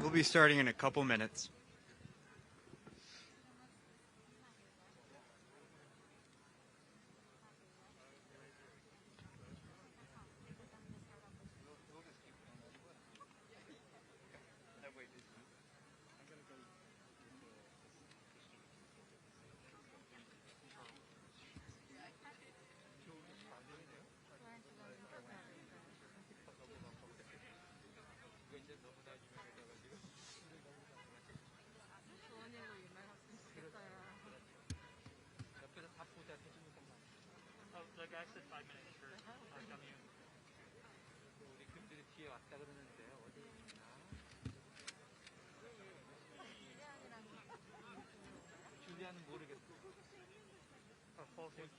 we'll be starting in a couple minutes.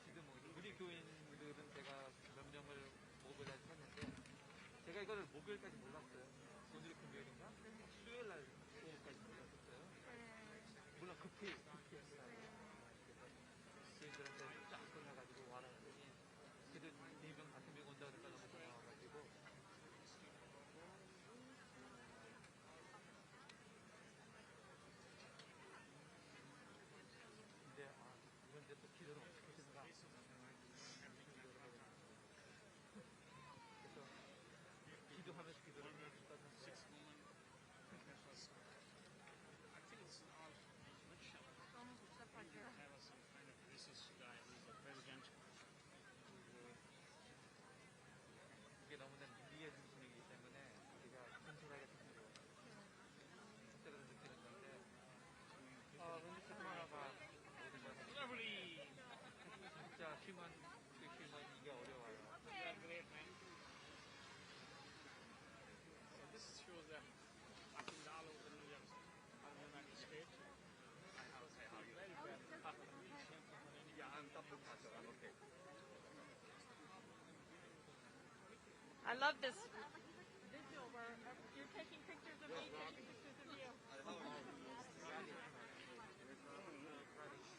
지금 우리 교인들은 제가 몇 명을 목요일날 했는데 제가 이거를 목요일까지 몰랐어요. 오늘이 금요일인가? 수요일날 오후까지 몰랐었어요. 물론 급했어요. 교인들한테 쫙 끊어가지고 와라 했더니 그들 4명, 5명 온다 그러니까 너무 고마워가지고 근데 이건 이제 또 기도를 어떻게 해주는가 그래서 기도하면서 기도를 해주다가 너무 복잡하죠. 이게 너무나 미리의 중심이기 때문에 우리가 진솔하게 듣고 그때를 느끼는 건데 근데 스마라가 모든 걸 진짜 휴먼 이게 어려워요. This shows that Akindalo Williams on the United States. Yeah, I'm double so I'm okay. I love this visual where you're taking pictures of me, taking pictures of you.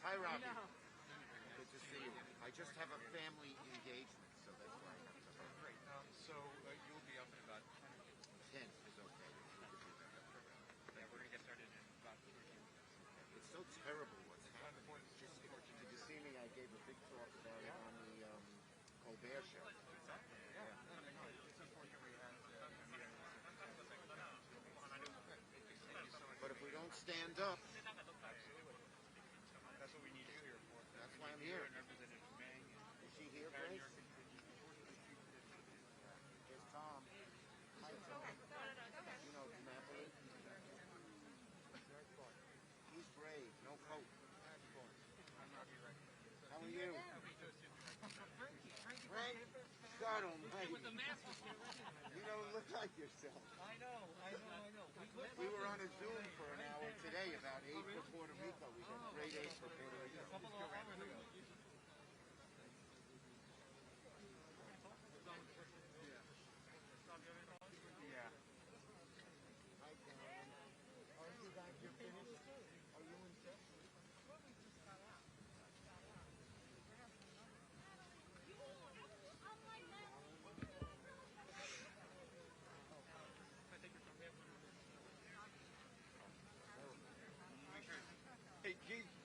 Hi, Robbie. No. Good to see you. I just have a family engagement, so that's why I have to go. Great. So you'll be up in about 10 is okay. yeah, we're going to get started in about 3 minutes. It's so terrible what's happening. Did you see me? I gave a big talk about it on the Colbert show. Yeah. No, it's unfortunate we had But if we don't stand up, absolutely. That's what we need you here for. that's why I'm here. And Representative Mang Is she here, and Grace? your There's Tom. Hi, Tom. You know Dinapoli? He's brave. No coat. How are you? Frank? God almighty. You don't look like yourself. I know. We were on a Zoom for an hour today about aid for Puerto Rico. We got great aid for Puerto Rico. Yeah. Hi, Karen. Are you guys finished? Are you in set? Hey,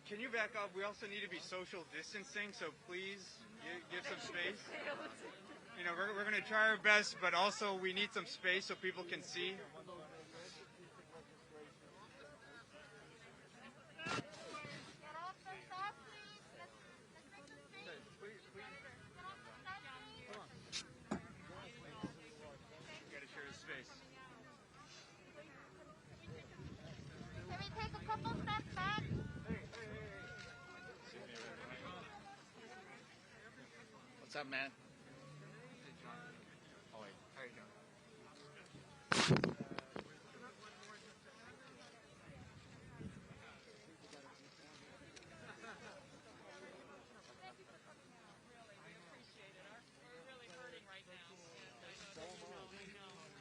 can you back up? We also need to be social distancing, so please give some space. You know, we're going to try our best, but also we need some space so people can see. Get off the stuff, please. Let's make some space. Get off the stuff, please. We got to share the space. Can we take a couple steps back? What's up, man? Oh, wait. How you doing?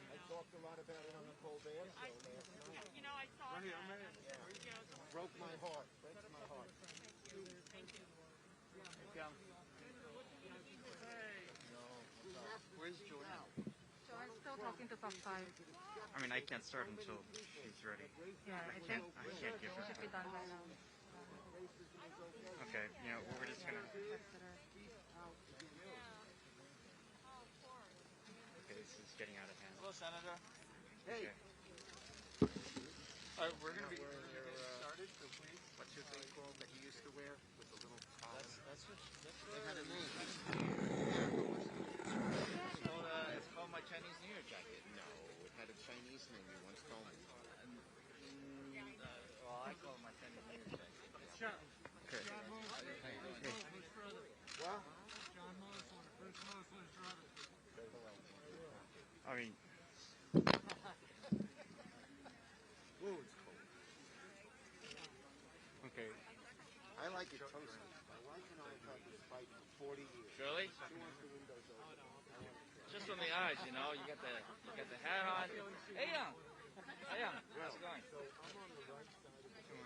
I talked a lot about it on the Colbert show last night. You know, I saw that. Broke my heart. Breaks my heart. Where's Joanne? Joanne's still still talking to top 5. I mean, I can't start until she's ready. Yeah, I think I can't give her. it should be done by now. Okay, you know, we're just gonna. Okay, this is getting out of hand. Hello, Senator. Okay. All right, we're gonna get started. So please. What's your thing called that you used to wear with the little collar? That's It had a name. it's called my Chinese New Year jacket. No, it had a Chinese name you once told me. Well, I call it my Chinese New Year jacket. Okay. What? I mean, Ooh, it's cold. okay. I like it toasty. My wife and I have had this fight for 40 years. Really? She wants the windows open. Just on the eyes, you know. You got the hat on. Hey, Young. Hey, Young. How's it going?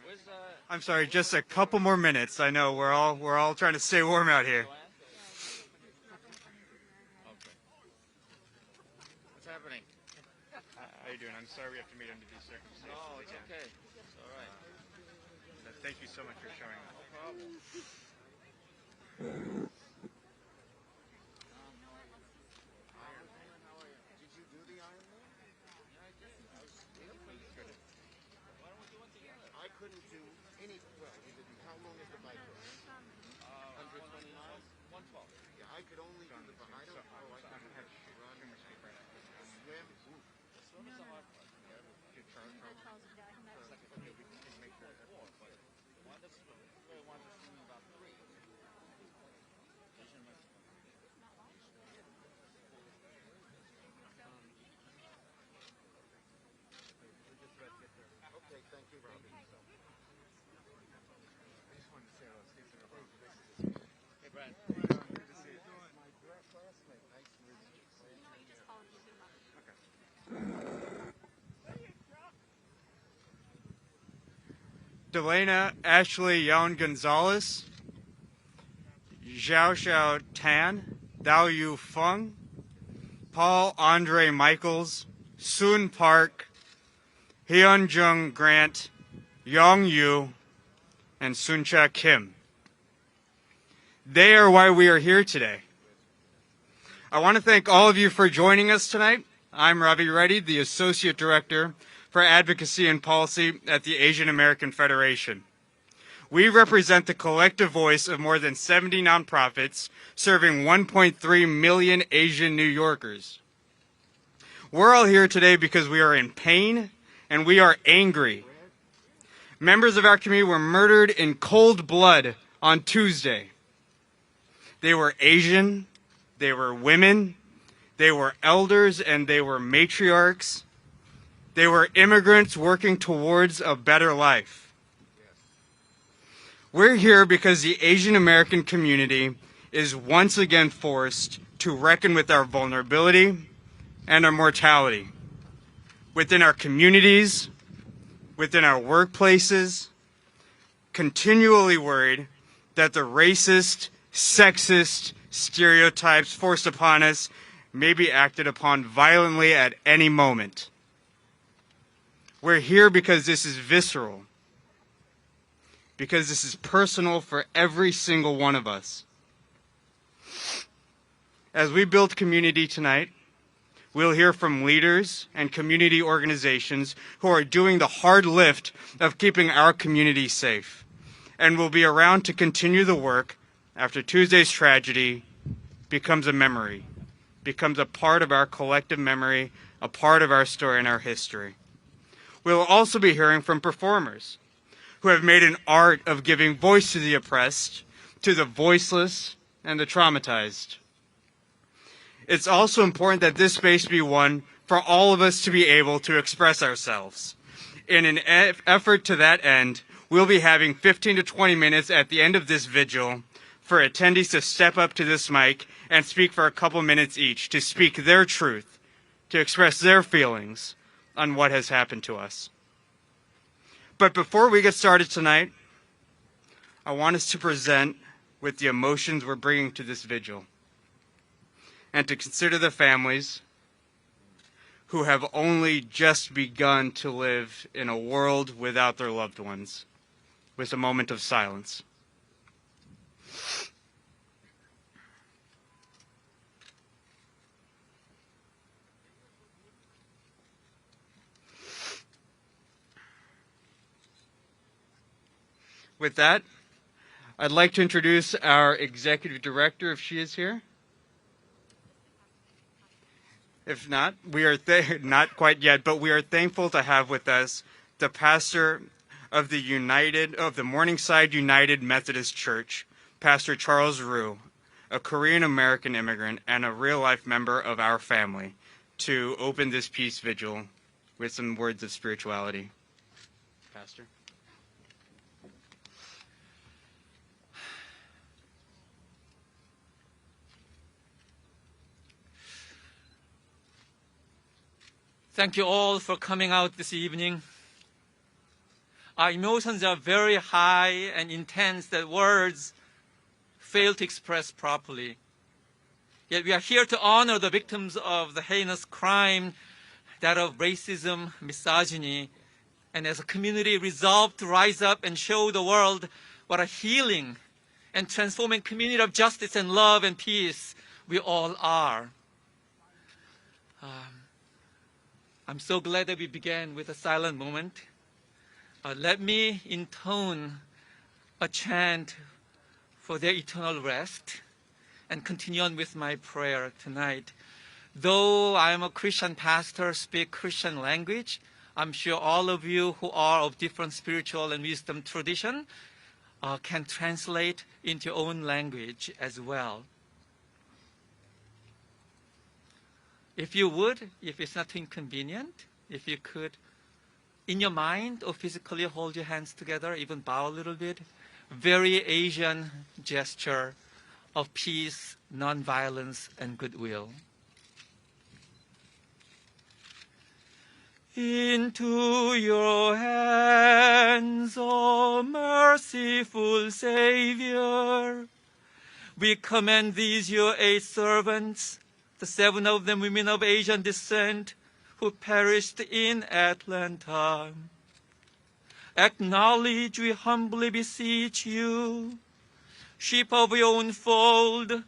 Where's I'm sorry, just a couple more minutes. I know we're all trying to stay warm out here. Joanne? Okay. What's happening? How you doing? I'm sorry we have to meet under these circumstances. No, it's again. okay. It's all right. Thank you so much for showing up. No problem. Did you do the Iron Man? I couldn't do any. Well, you didn't. How long is the bike ride? 120 miles? 112. Yeah, I could only do the. I don't know. I couldn't have run, swim. Ooh. Swim is the hard part. Okay, we can make that. One that's really wants to swim about 3. Okay, thank you, Robbie. Hey, Brad. My classmate. Nice to meet you. Delana Ashley Yawn Gonzalez, Zhao Xiao Tan, Dao Yu Feng, Paul Andre Michaels, Soon Park, Hyun Jung Grant, Yong Yu, and Suncha Kim. They are why we are here today. I want to thank all of you for joining us tonight. I'm Ravi Reddy, the Associate Director for Advocacy and Policy at the Asian American Federation. We represent the collective voice of more than 70 nonprofits serving 1.3 million Asian New Yorkers. We're all here today because we are in pain and we are angry. Members of our community were murdered in cold blood on Tuesday. They were Asian, they were women, they were elders, and they were matriarchs. They were immigrants working towards a better life. We're here because the Asian American community is once again forced to reckon with our vulnerability and our mortality within our communities, within our workplaces, continually worried that the racist, sexist stereotypes forced upon us may be acted upon violently at any moment. We're here because this is visceral, because this is personal for every single one of us. As we build community tonight, we'll hear from leaders and community organizations who are doing the hard lift of keeping our community safe, and will be around to continue the work after Tuesday's tragedy becomes a memory, becomes a part of our collective memory, a part of our story and our history. We'll also be hearing from performers who have made an art of giving voice to the oppressed, to the voiceless, and the traumatized. It's also important that this space be one for all of us to be able to express ourselves. In an effort to that end, we'll be having 15 to 20 minutes at the end of this vigil for attendees to step up to this mic and speak for a couple minutes each, to speak their truth, to express their feelings on what has happened to us. But before we get started tonight, I want us to present with the emotions we're bringing to this vigil, and to consider the families, who have only just begun to live in a world without their loved ones, with a moment of silence. With that, I'd like to introduce our executive director, if she is here. If not, we are not quite yet, but we are thankful to have with us the pastor of the Morningside United Methodist Church, Pastor Charles Rue, a Korean American immigrant and a real-life member of our family, to open this peace vigil with some words of spirituality. Pastor. Thank you all for coming out this evening. Our emotions are very high and intense that words fail to express properly. Yet we are here to honor the victims of the heinous crime, that of racism, misogyny, and as a community resolved to rise up and show the world what a healing and transforming community of justice and love and peace we all are. I'm so glad that we began with a silent moment. Let me intone a chant for their eternal rest and continue on with my prayer tonight. Though I am a Christian pastor, speak Christian language, I'm sure all of you who are of different spiritual and wisdom tradition can translate into your own language as well. If you would, if it's not too inconvenient, if you could, in your mind or physically hold your hands together, even bow a little bit. Very Asian gesture of peace, nonviolence, and goodwill. Into your hands, O merciful Savior, we commend these your 8 servants, the 7 of them women of Asian descent, who perished in Atlanta. Acknowledge, we humbly beseech you, sheep of your own fold,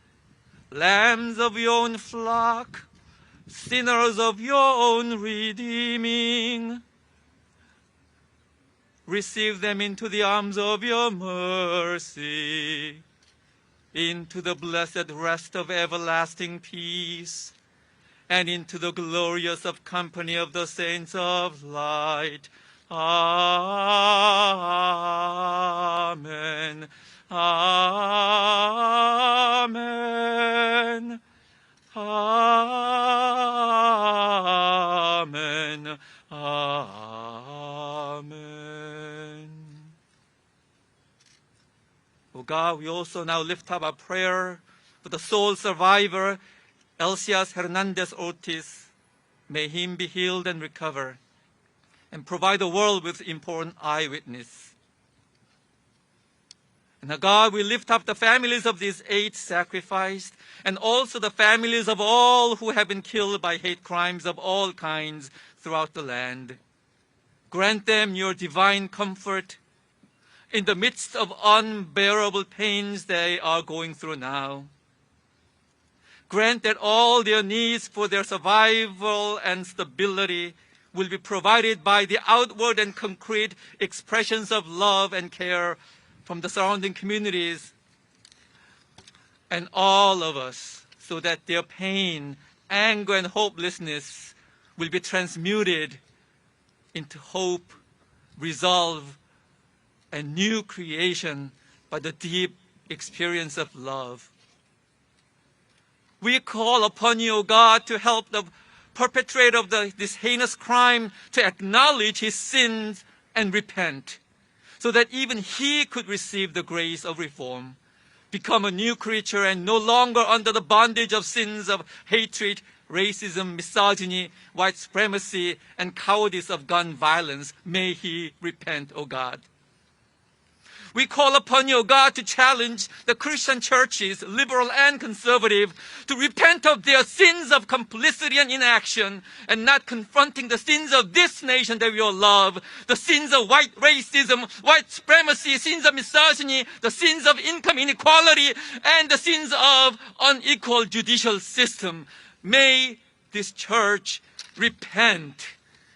lambs of your own flock, sinners of your own redeeming. Receive them into the arms of your mercy, into the blessed rest of everlasting peace, and into the glorious of company of the saints of light. Amen. Amen. Amen. Amen. Oh God, we also now lift up our prayer for the sole survivor, Elcias Hernandez Ortiz. May him be healed and recover, and provide the world with important eyewitness. And now, God, we lift up the families of these 8 sacrificed, and also the families of all who have been killed by hate crimes of all kinds throughout the land. Grant them your divine comfort in the midst of unbearable pains they are going through now. Grant that all their needs for their survival and stability will be provided by the outward and concrete expressions of love and care from the surrounding communities and all of us, so that their pain, anger, and hopelessness will be transmuted into hope, resolve, and new creation by the deep experience of love. We call upon you, O God, to help the perpetrator of this heinous crime to acknowledge his sins and repent, so that even he could receive the grace of reform, become a new creature, and no longer under the bondage of sins of hatred, racism, misogyny, white supremacy, and cowardice of gun violence. May he repent, O God. We call upon you, O God, to challenge the Christian churches, liberal and conservative, to repent of their sins of complicity and inaction, and not confronting the sins of this nation that we all love, the sins of white racism, white supremacy, sins of misogyny, the sins of income inequality, and the sins of unequal judicial system. May this church repent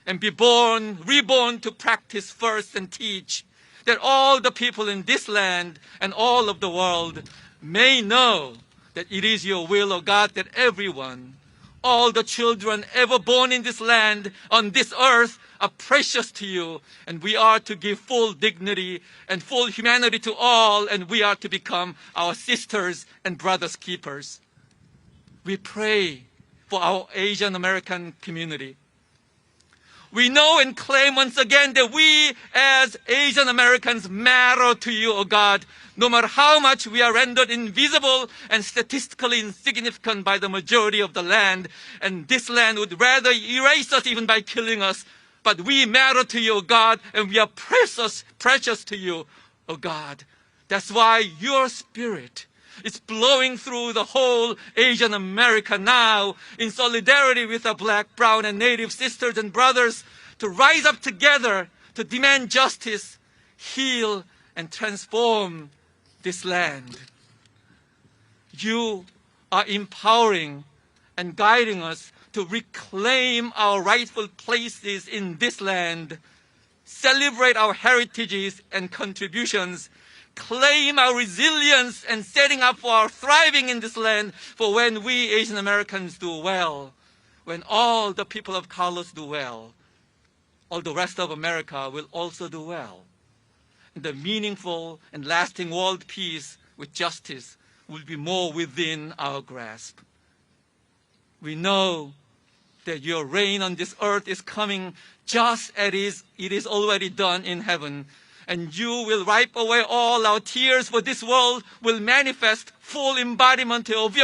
and be reborn to practice first and teach, that all the people in this land and all of the world may know that it is your will, O God, that everyone, all the children ever born in this land, on this earth, are precious to you, and we are to give full dignity and full humanity to all, and we are to become our sisters and brothers' keepers. We pray for our Asian American community. We know and claim once again that we as Asian Americans matter to you, O God, no matter how much we are rendered invisible and statistically insignificant by the majority of the land, and this land would rather erase us even by killing us. But we matter to you, O God, and we are precious to you, O God. That's why your Spirit is blowing through the whole Asian America now in solidarity with our Black, brown, and Native sisters and brothers to rise up together to demand justice, heal, and transform this land. You are empowering and guiding us to reclaim our rightful places in this land, celebrate our heritages and contributions, claim our resilience and setting up for our thriving in this land. For when we Asian Americans do well, when all the people of colors do well, all the rest of America will also do well. And the meaningful and lasting world peace with justice will be more within our grasp. We know that your reign on this earth is coming just as it is already done in heaven. And you will wipe away all our tears, for this world will manifest full embodiment of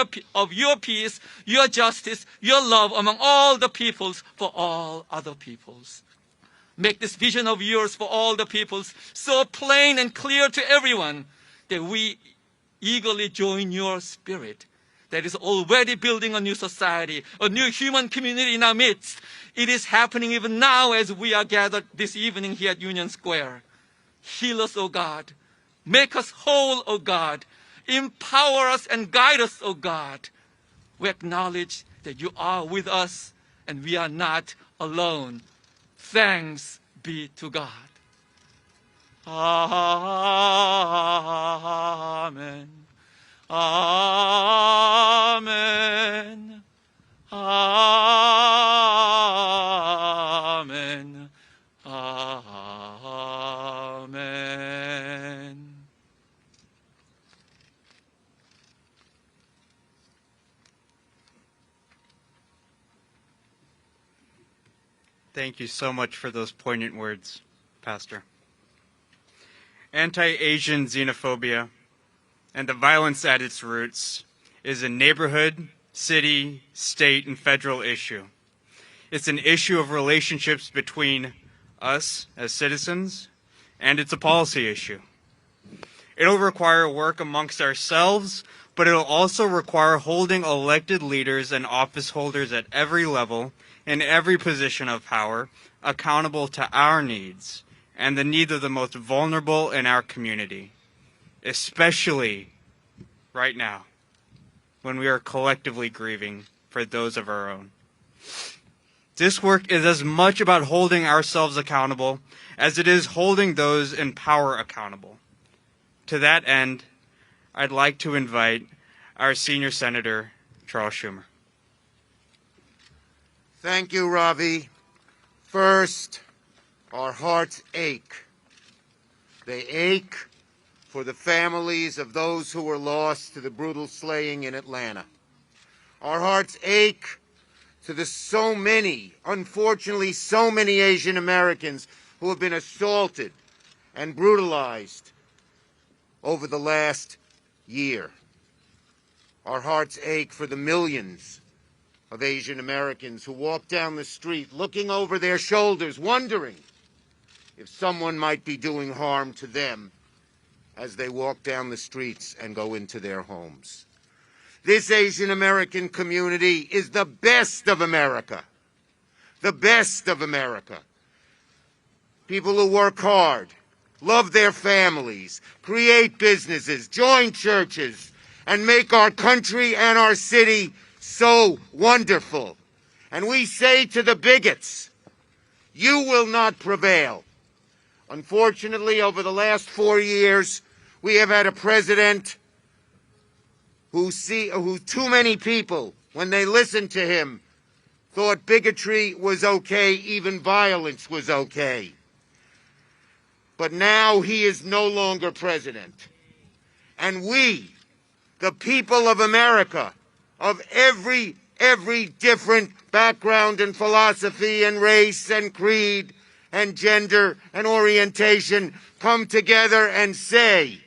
your peace, your justice, your love among all the peoples for all other peoples. Make this vision of yours for all the peoples so plain and clear to everyone that we eagerly join your spirit that is already building a new society, a new human community in our midst. It is happening even now as we are gathered this evening here at Union Square. Heal us, O God. Make us whole, O God. Empower us and guide us, O God. We acknowledge that you are with us and we are not alone. Thanks be to God. Amen. Amen. Amen. Amen. Thank you so much for those poignant words, Pastor. Anti-Asian xenophobia and the violence at its roots is a neighborhood, city, state, and federal issue. It's an issue of relationships between us as citizens, and it's a policy issue. It'll require work amongst ourselves, but it'll also require holding elected leaders and office holders at every level, in every position of power, accountable to our needs and the needs of the most vulnerable in our community, especially right now, when we are collectively grieving for those of our own. This work is as much about holding ourselves accountable as it is holding those in power accountable. To that end, I'd like to invite our senior senator, Charles Schumer. Thank you, Ravi. First, our hearts ache. They ache for the families of those who were lost to the brutal slaying in Atlanta. Our hearts ache to the so many, unfortunately so many Asian Americans who have been assaulted and brutalized over the last year. Our hearts ache for the millions of Asian Americans who walk down the street looking over their shoulders, wondering if someone might be doing harm to them as they walk down the streets and go into their homes. This Asian American community is the best of America. The best of America. People who work hard, love their families, create businesses, join churches, and make our country and our city so wonderful. And we say to the bigots, you will not prevail. Unfortunately, over the last 4 years, we have had a president who too many people, when they listened to him, thought bigotry was okay, even violence was okay. But now he is no longer president. And we, the people of America, of every different background and philosophy and race and creed and gender and orientation, come together and say,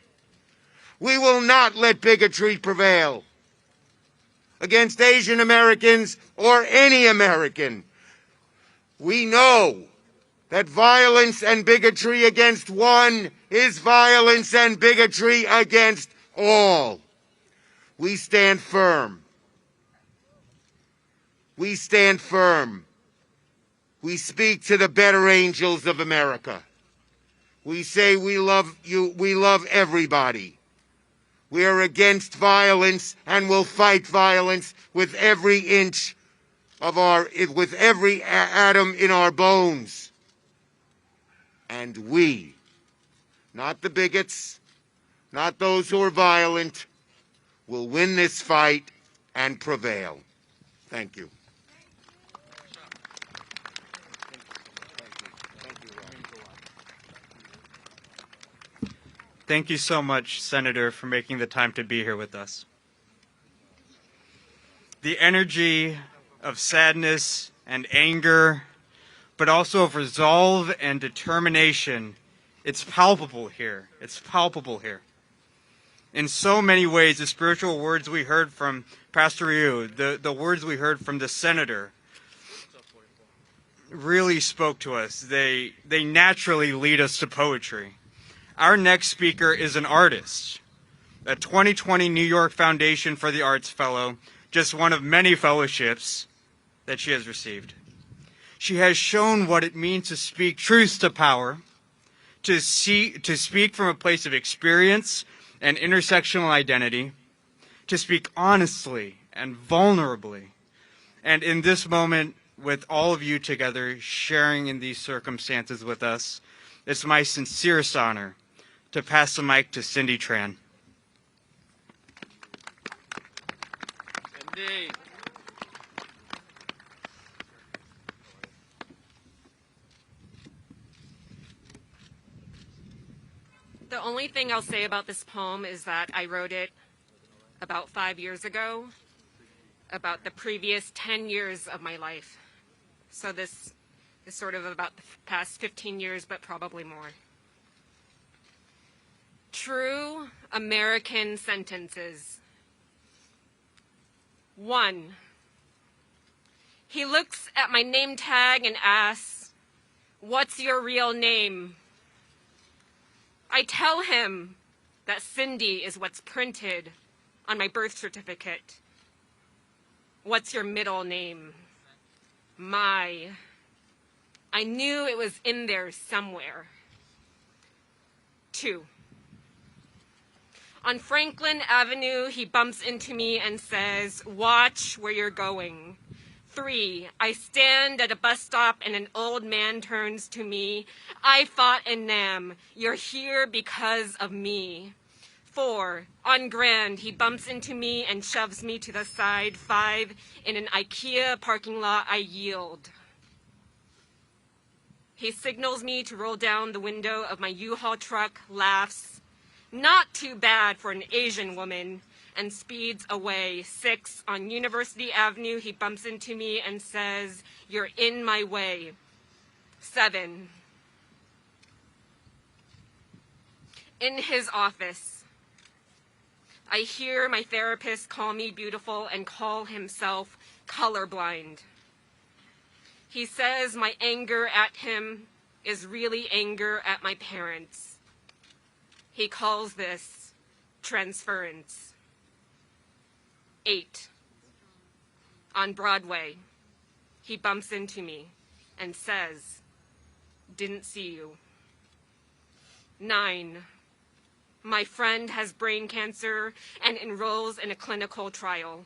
we will not let bigotry prevail against Asian Americans or any American. We know that violence and bigotry against one is violence and bigotry against all. We stand firm. We stand firm. We speak to the better angels of America. We say we love you, we love everybody. We are against violence and will fight violence with every inch of with every atom in our bones. And we, not the bigots, not those who are violent, will win this fight and prevail. Thank you. Thank you so much, Senator, for making the time to be here with us. The energy of sadness and anger, but also of resolve and determination, it's palpable here. It's palpable here. In so many ways, the spiritual words we heard from Pastor Rue, the words we heard from the Senator, really spoke to us. They naturally lead us to poetry. Our next speaker is an artist, a 2020 New York Foundation for the Arts Fellow, just one of many fellowships that she has received. She has shown what it means to speak truth to power, to speak from a place of experience and intersectional identity, to speak honestly and vulnerably. And in this moment, with all of you together sharing in these circumstances with us, it's my sincerest honor to pass the mic to Cindy Tran. Cindy. The only thing I'll say about this poem is that I wrote it about 5 years ago, about the previous 10 years of my life. So this is sort of about the past 15 years, but probably more. True American sentences. 1. He looks at my name tag and asks, "What's your real name?" I tell him that Cindy is what's printed on my birth certificate. "What's your middle name?" "My." I knew it was in there somewhere. 2. On Franklin Avenue, he bumps into me and says, "Watch where you're going." 3. I stand at a bus stop and an old man turns to me. "I fought in Nam. You're here because of me." 4. On Grand, he bumps into me and shoves me to the side. 5. In an IKEA parking lot, I yield. He signals me to roll down the window of my U-Haul truck, laughs, "Not too bad for an Asian woman," and speeds away. 6. On University Avenue, he bumps into me and says, "You're in my way." 7. In his office, I hear my therapist call me beautiful and call himself colorblind. He says my anger at him is really anger at my parents. He calls this transference. 8. On Broadway, he bumps into me and says, "Didn't see you." 9. My friend has brain cancer and enrolls in a clinical trial.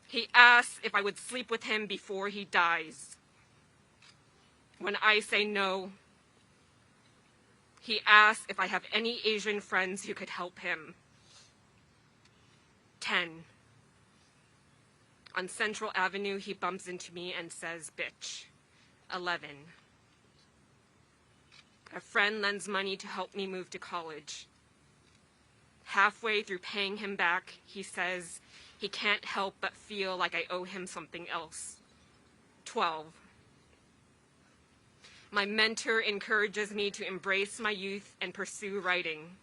He asks if I would sleep with him before he dies. When I say no, he asks if I have any Asian friends who could help him. 10. On Central Avenue, he bumps into me and says, "Bitch." 11. A friend lends money to help me move to college. Halfway through paying him back, he says he can't help but feel like I owe him something else. 12. My mentor encourages me to embrace my youth and pursue writing.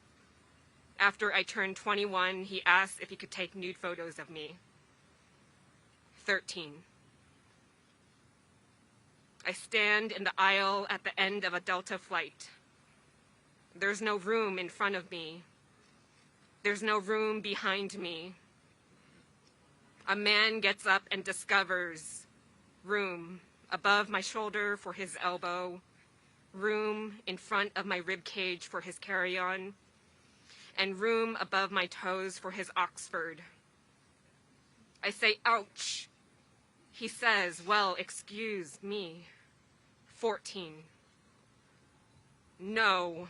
After I turned 21, he asked if he could take nude photos of me. 13. I stand in the aisle at the end of a Delta flight. There's no room in front of me. There's no room behind me. A man gets up and discovers room above my shoulder for his elbow, room in front of my rib cage for his carry-on, and room above my toes for his Oxford. I say, "Ouch." He says, "Well, excuse me." 14. No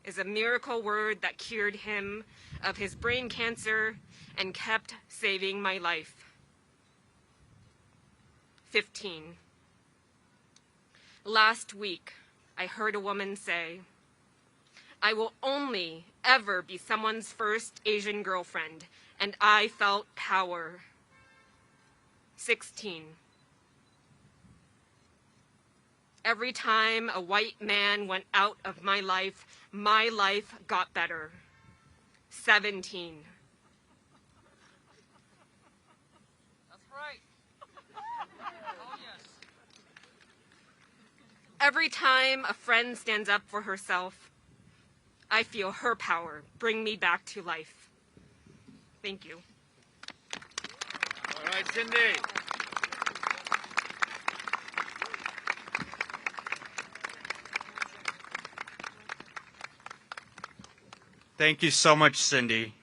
is a miracle word that cured him of his brain cancer and kept saving my life. 15. Last week, I heard a woman say, "I will only ever be someone's first Asian girlfriend," and I felt power. 16. Every time a white man went out of my life got better. 17. That's right. Oh, yes. Every time a friend stands up for herself, I feel her power bring me back to life. Thank you. All right, Cindy. Thank you so much, Cindy.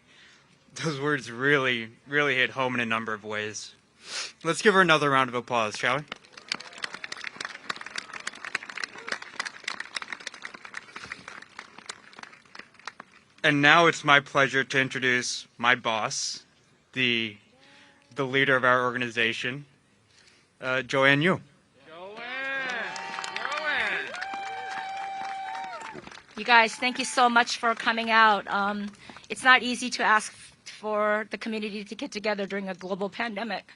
Those words really, really hit home in a number of ways. Let's give her another round of applause, shall we? And now it's my pleasure to introduce my boss, the leader of our organization, Joanne Yu. You guys, thank you so much for coming out. It's not easy to ask for the community to get together during a global pandemic.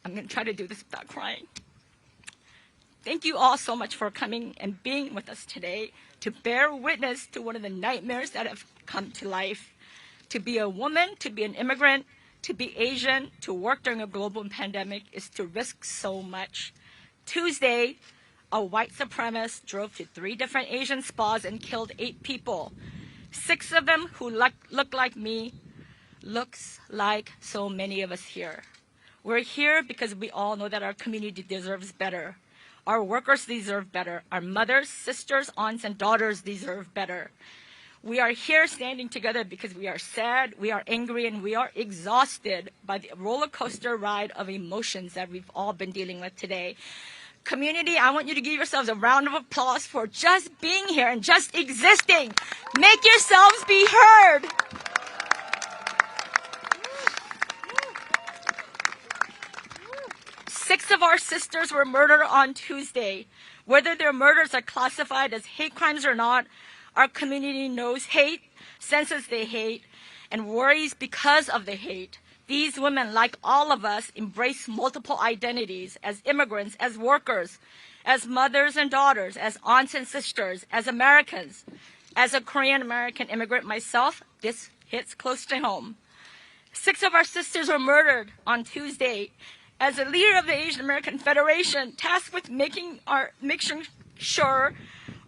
I'm going to try to do this without crying. Thank you all so much for coming and being with us today to bear witness to one of the nightmares that have come to life. To be a woman, to be an immigrant, to be Asian, to work during a global pandemic is to risk so much. Tuesday, a white supremacist drove to 3 different Asian spas and killed 8 people. 6 of them who look like me, looks like so many of us here. We're here because we all know that our community deserves better. Our workers deserve better. Our mothers, sisters, aunts, and daughters deserve better. We are here standing together because we are sad, we are angry, and we are exhausted by the roller coaster ride of emotions that we've all been dealing with today. Community, I want you to give yourselves a round of applause for just being here and just existing. Make yourselves be heard. Six of our sisters were murdered on Tuesday. Whether their murders are classified as hate crimes or not, our community knows hate, senses the hate, and worries because of the hate. These women, like all of us, embrace multiple identities as immigrants, as workers, as mothers and daughters, as aunts and sisters, as Americans. As a Korean American immigrant myself, this hits close to home. 6 of our sisters were murdered on Tuesday. As a leader of the Asian American Federation, tasked with making sure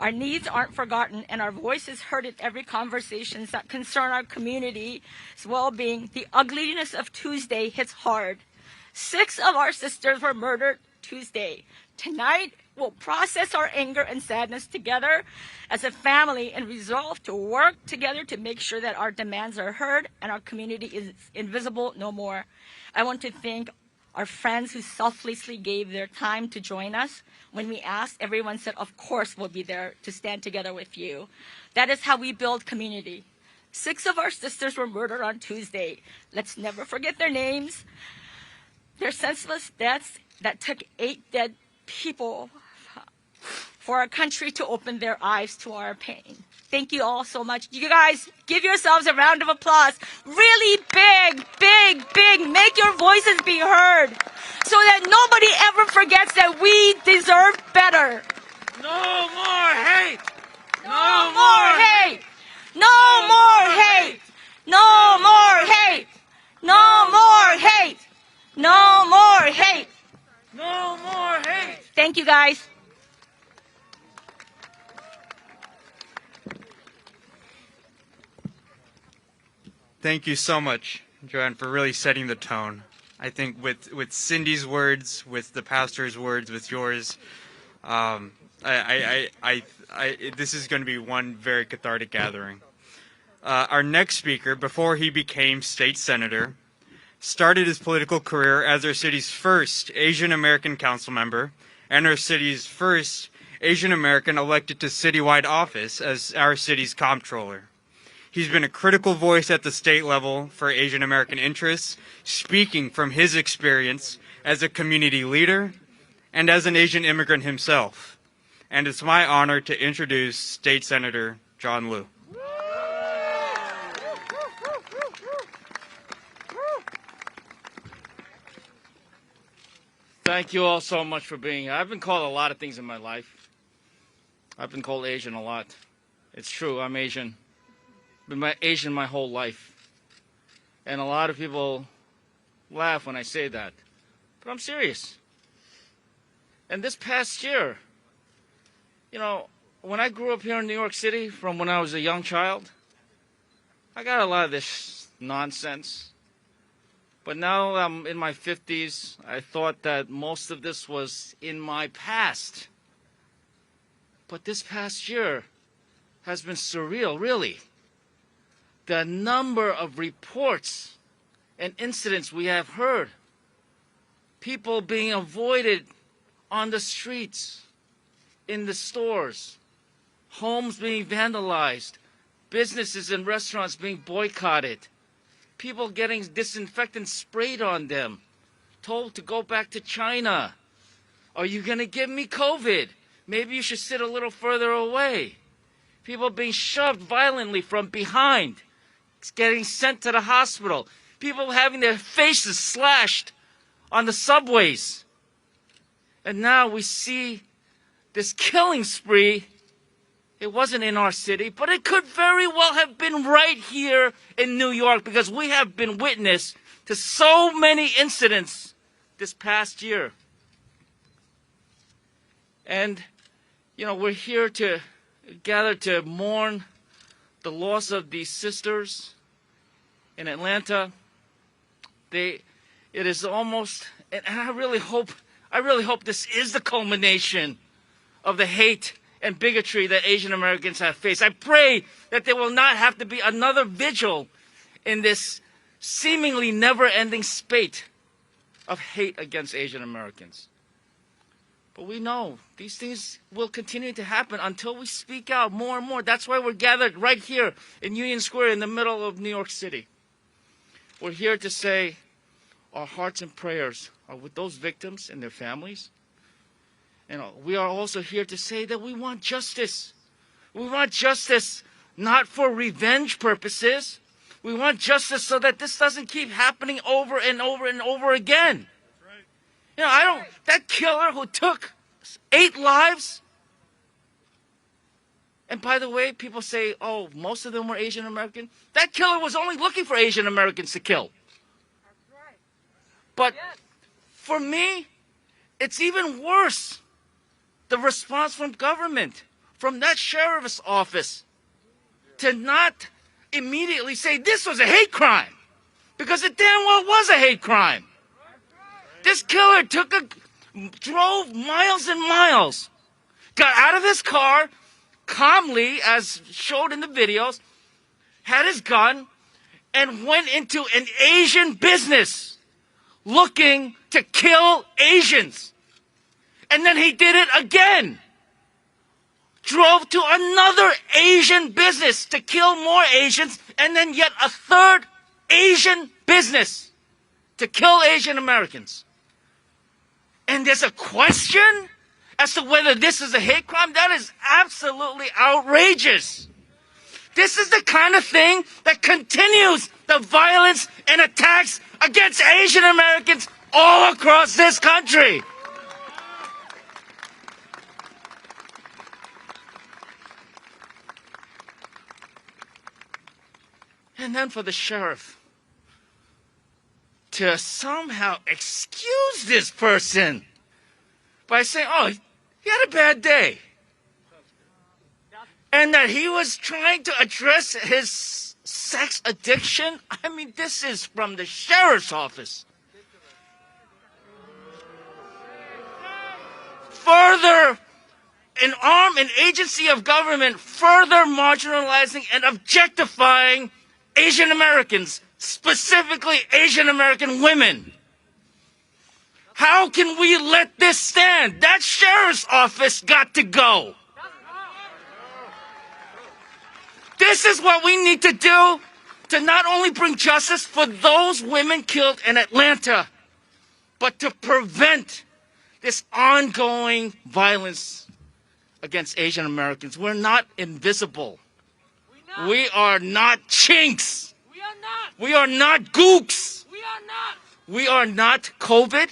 Our needs aren't forgotten, and our voices heard in every conversation that concern our community's well-being. The ugliness of Tuesday hits hard. 6 of our sisters were murdered Tuesday. Tonight, we'll process our anger and sadness together as a family and resolve to work together to make sure that our demands are heard and our community is invisible no more. I want to thank our friends who selflessly gave their time to join us. When we asked, everyone said, of course, we'll be there to stand together with you. That is how we build community. 6 of our sisters were murdered on Tuesday. Let's never forget their names. Their senseless deaths that took 8 dead people for our country to open their eyes to our pain. Thank you all so much. You guys, give yourselves a round of applause. Really big, big, big. Make your voices be heard so that nobody ever forgets that we deserve better. No more hate! No more hate! No more hate! No more hate! No more hate! No more hate! No more hate! Thank you, guys. Thank you so much, Joanne, for really setting the tone. I think with Cindy's words, with the pastor's words, with yours, this is going to be one very cathartic gathering. Our next speaker, before he became state senator, started his political career as our city's first Asian American council member and our city's first Asian American elected to citywide office as our city's comptroller. He's been a critical voice at the state level for Asian American interests, speaking from his experience as a community leader and as an Asian immigrant himself. And it's my honor to introduce State Senator John Rue. Thank you all so much for being here. I've been called a lot of things in my life. I've been called Asian a lot. It's true, I'm Asian. Been Asian my whole life. And a lot of people laugh when I say that. But I'm serious. And this past year, you know, when I grew up here in New York City from when I was a young child, I got a lot of this nonsense. But now I'm in my 50s. I thought that most of this was in my past. But this past year has been surreal, really. The number of reports and incidents we have heard. People being avoided on the streets, in the stores, homes being vandalized, businesses and restaurants being boycotted, people getting disinfectant sprayed on them, told to go back to China. Are you going to give me COVID? Maybe you should sit a little further away. People being shoved violently from behind, getting sent to the hospital. People having their faces slashed on the subways. And now we see this killing spree. It wasn't in our city, but it could very well have been right here in New York because we have been witness to so many incidents this past year. And, you know, we're here to gather to mourn the loss of these sisters in Atlanta. It is almost, and I really hope this is the culmination of the hate and bigotry that Asian Americans have faced. I pray that there will not have to be another vigil in this seemingly never-ending spate of hate against Asian Americans. But we know these things will continue to happen until we speak out more and more. That's why we're gathered right here in Union Square in the middle of New York City. We're here to say our hearts and prayers are with those victims and their families. And we are also here to say that we want justice. We want justice not for revenge purposes. We want justice so that this doesn't keep happening over and over and over again. You know, that killer who took 8 lives, and by the way, people say, oh, most of them were Asian American. That killer was only looking for Asian Americans to kill. But for me, it's even worse, the response from government, from that sheriff's office to not immediately say this was a hate crime, because it damn well was a hate crime. This killer drove miles and miles, got out of his car calmly, as showed in the videos, had his gun, and went into an Asian business looking to kill Asians. And then he did it again. Drove to another Asian business to kill more Asians, and then yet a third Asian business to kill Asian Americans. And there's a question as to whether this is a hate crime? That is absolutely outrageous. This is the kind of thing that continues the violence and attacks against Asian Americans all across this country. And then for the sheriff to somehow excuse this person by saying, oh, he had a bad day. And that he was trying to address his sex addiction. I mean, this is from the sheriff's office. Further, an arm and agency of government further marginalizing and objectifying Asian Americans, specifically Asian American women. How can we let this stand? That sheriff's office got to go. This is what we need to do to not only bring justice for those women killed in Atlanta, but to prevent this ongoing violence against Asian Americans. We're not invisible. We are not chinks. We are not gooks. We are not COVID.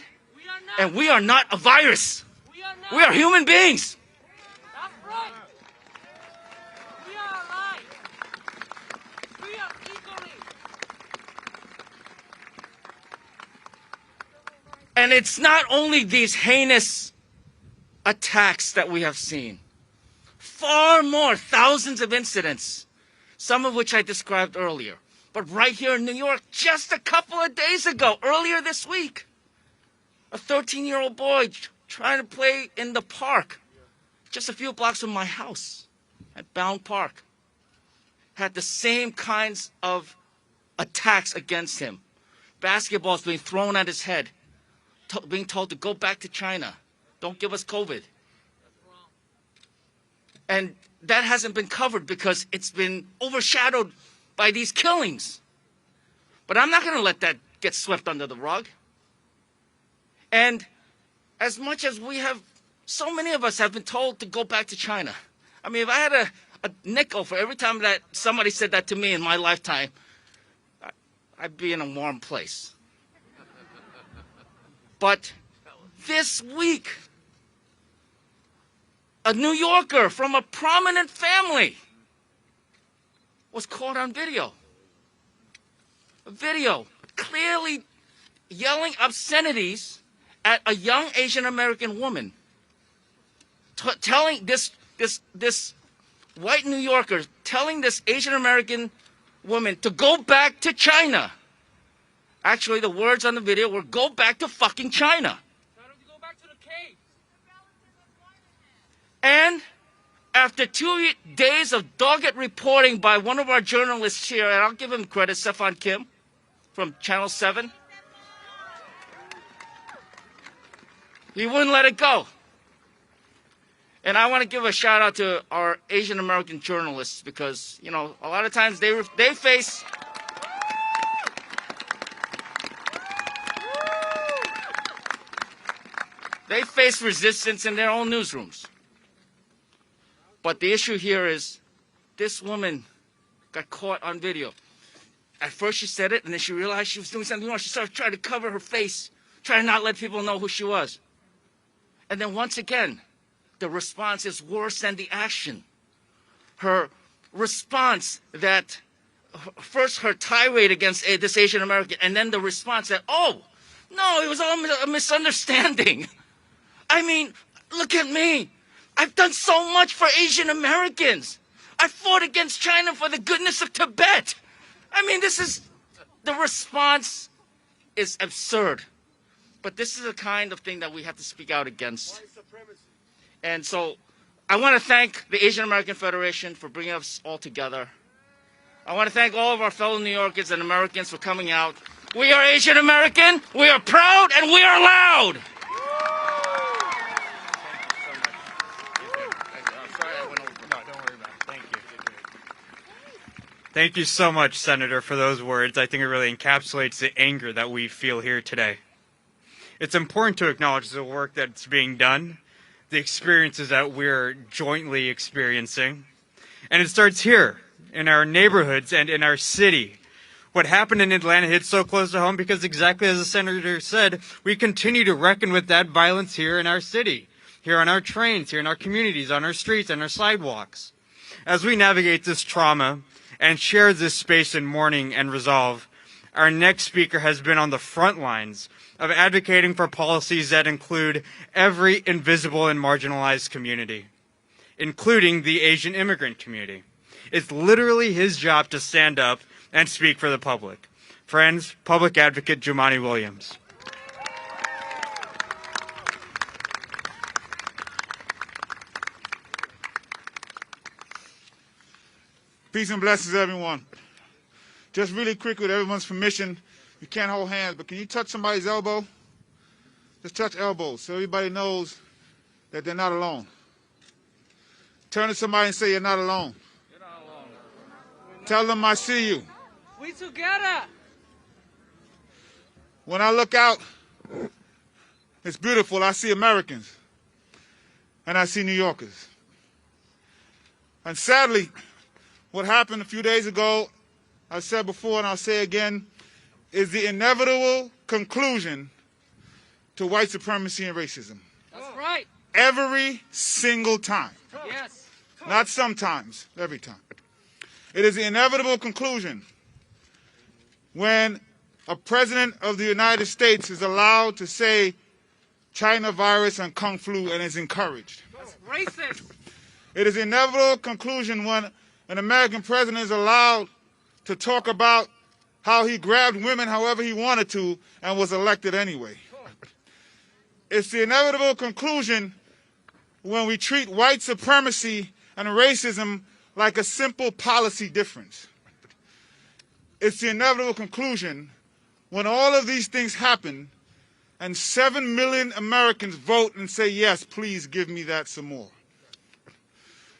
And we are not a virus. We are human beings. That's right. We are alive. We are equally. And it's not only these heinous attacks that we have seen. Far more, thousands of incidents, some of which I described earlier. But right here in New York, just a couple of days ago, earlier this week, a 13-year-old boy trying to play in the park just a few blocks from my house at Bound Park had the same kinds of attacks against him. Basketballs being thrown at his head, being told to go back to China. Don't give us COVID. And that hasn't been covered because it's been overshadowed by these killings. But I'm not going to let that get swept under the rug. And as much as we have, so many of us have been told to go back to China. I mean, if I had a nickel for every time that somebody said that to me in my lifetime, I'd be in a warm place. But this week, a New Yorker from a prominent family was caught on video. A video clearly yelling obscenities at a young Asian American woman, telling this white New Yorker, telling this Asian American woman to go back to China. Actually, the words on the video were, go back to fucking China. Tell them to go back to the cave. And after 2 days of dogged reporting by one of our journalists here, and I'll give him credit, Stefan Kim from Channel 7, he wouldn't let it go. And I want to give a shout out to our Asian American journalists because, you know, a lot of times they face resistance in their own newsrooms. But the issue here is this woman got caught on video. At first she said it, and then she realized she was doing something wrong. She started trying to cover her face, trying to not let people know who she was. And then once again, the response is worse than the action. Her response that, first her tirade against this Asian American, and then the response that, oh, no, it was all a misunderstanding. I mean, look at me. I've done so much for Asian Americans. I fought against China for the goodness of Tibet. I mean, the response is absurd. But this is the kind of thing that we have to speak out against. And so I want to thank the Asian American Federation for bringing us all together. I want to thank all of our fellow New Yorkers and Americans for coming out. We are Asian American, we are proud, and we are loud. Thank you so much, Senator, for those words. I think it really encapsulates the anger that we feel here today. It's important to acknowledge the work that's being done, the experiences that we're jointly experiencing. And it starts here, in our neighborhoods and in our city. What happened in Atlanta hit so close to home because, exactly as the Senator said, we continue to reckon with that violence here in our city, here on our trains, here in our communities, on our streets, and our sidewalks. As we navigate this trauma and share this space in mourning and resolve, our next speaker has been on the front lines of advocating for policies that include every invisible and marginalized community, including the Asian immigrant community. It's literally his job to stand up and speak for the public. Friends, Public Advocate Jumani Williams. Peace and blessings, everyone. Just really quick, with everyone's permission, you can't hold hands, but can you touch somebody's elbow? Just touch elbows so everybody knows that they're not alone. Turn to somebody and say, you're not alone. You're not alone. Tell them I see you. We together. When I look out, it's beautiful. I see Americans and I see New Yorkers. And sadly, what happened a few days ago, I said before and I'll say again, is the inevitable conclusion to white supremacy and racism. That's right. Every single time. Yes. Not sometimes, every time. It is the inevitable conclusion when a president of the United States is allowed to say China virus and Kung flu and is encouraged. That's racist. It is the inevitable conclusion when an American president is allowed to talk about how he grabbed women however he wanted to and was elected anyway. It's the inevitable conclusion when we treat white supremacy and racism like a simple policy difference. It's the inevitable conclusion when all of these things happen and 7 million Americans vote and say, yes, please give me that some more.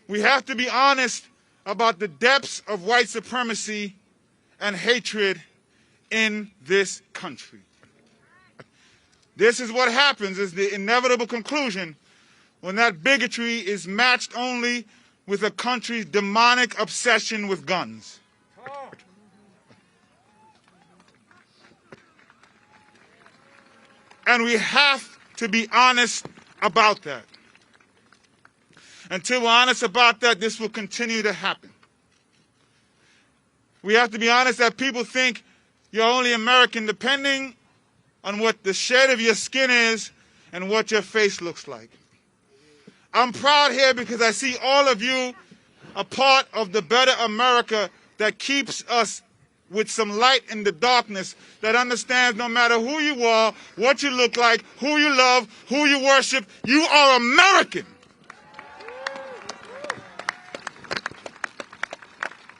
We have to be honest about the depths of white supremacy and hatred in this country. This is what happens, is the inevitable conclusion when that bigotry is matched only with a country's demonic obsession with guns. And we have to be honest about that. Until we're honest about that, this will continue to happen. We have to be honest that people think you're only American depending on what the shade of your skin is and what your face looks like. I'm proud here because I see all of you a part of the better America that keeps us with some light in the darkness, that understands no matter who you are, what you look like, who you love, who you worship, you are American.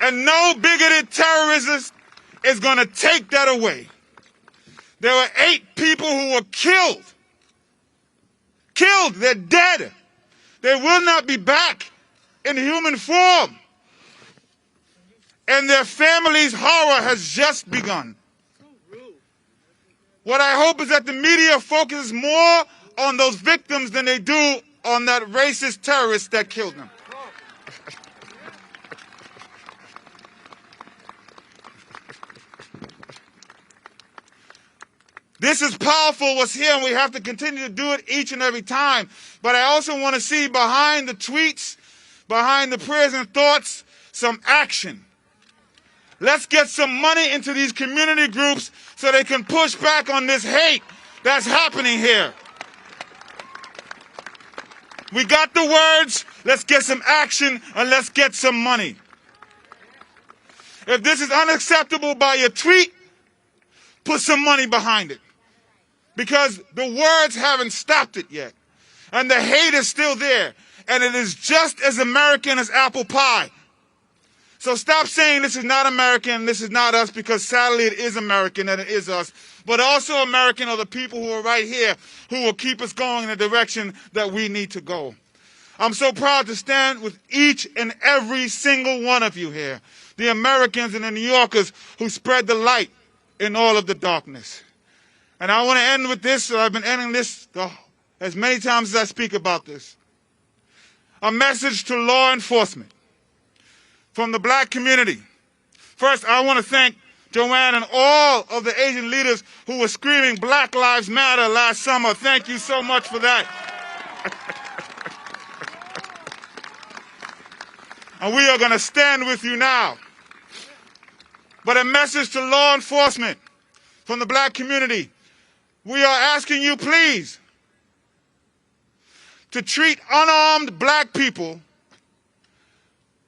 And no bigoted terrorist is going to take that away. There were 8 people who were killed. Killed, they're dead. They will not be back in human form. And their family's horror has just begun. What I hope is that the media focuses more on those victims than they do on that racist terrorist that killed them. This is powerful what's here, and we have to continue to do it each and every time. But I also want to see behind the tweets, behind the prayers and thoughts, some action. Let's get some money into these community groups so they can push back on this hate that's happening here. We got the words, let's get some action, and let's get some money. If this is unacceptable by your tweet, put some money behind it. Because the words haven't stopped it yet. And the hate is still there. And it is just as American as apple pie. So stop saying this is not American, this is not us, because sadly it is American and it is us. But also American are the people who are right here who will keep us going in the direction that we need to go. I'm so proud to stand with each and every single one of you here, the Americans and the New Yorkers who spread the light in all of the darkness. And I want to end with this, so I've been ending this as many times as I speak about this. A message to law enforcement from the black community. First, I want to thank Joanne and all of the Asian leaders who were screaming Black Lives Matter last summer. Thank you so much for that. And we are going to stand with you now. But a message to law enforcement from the black community. We are asking you, please, to treat unarmed black people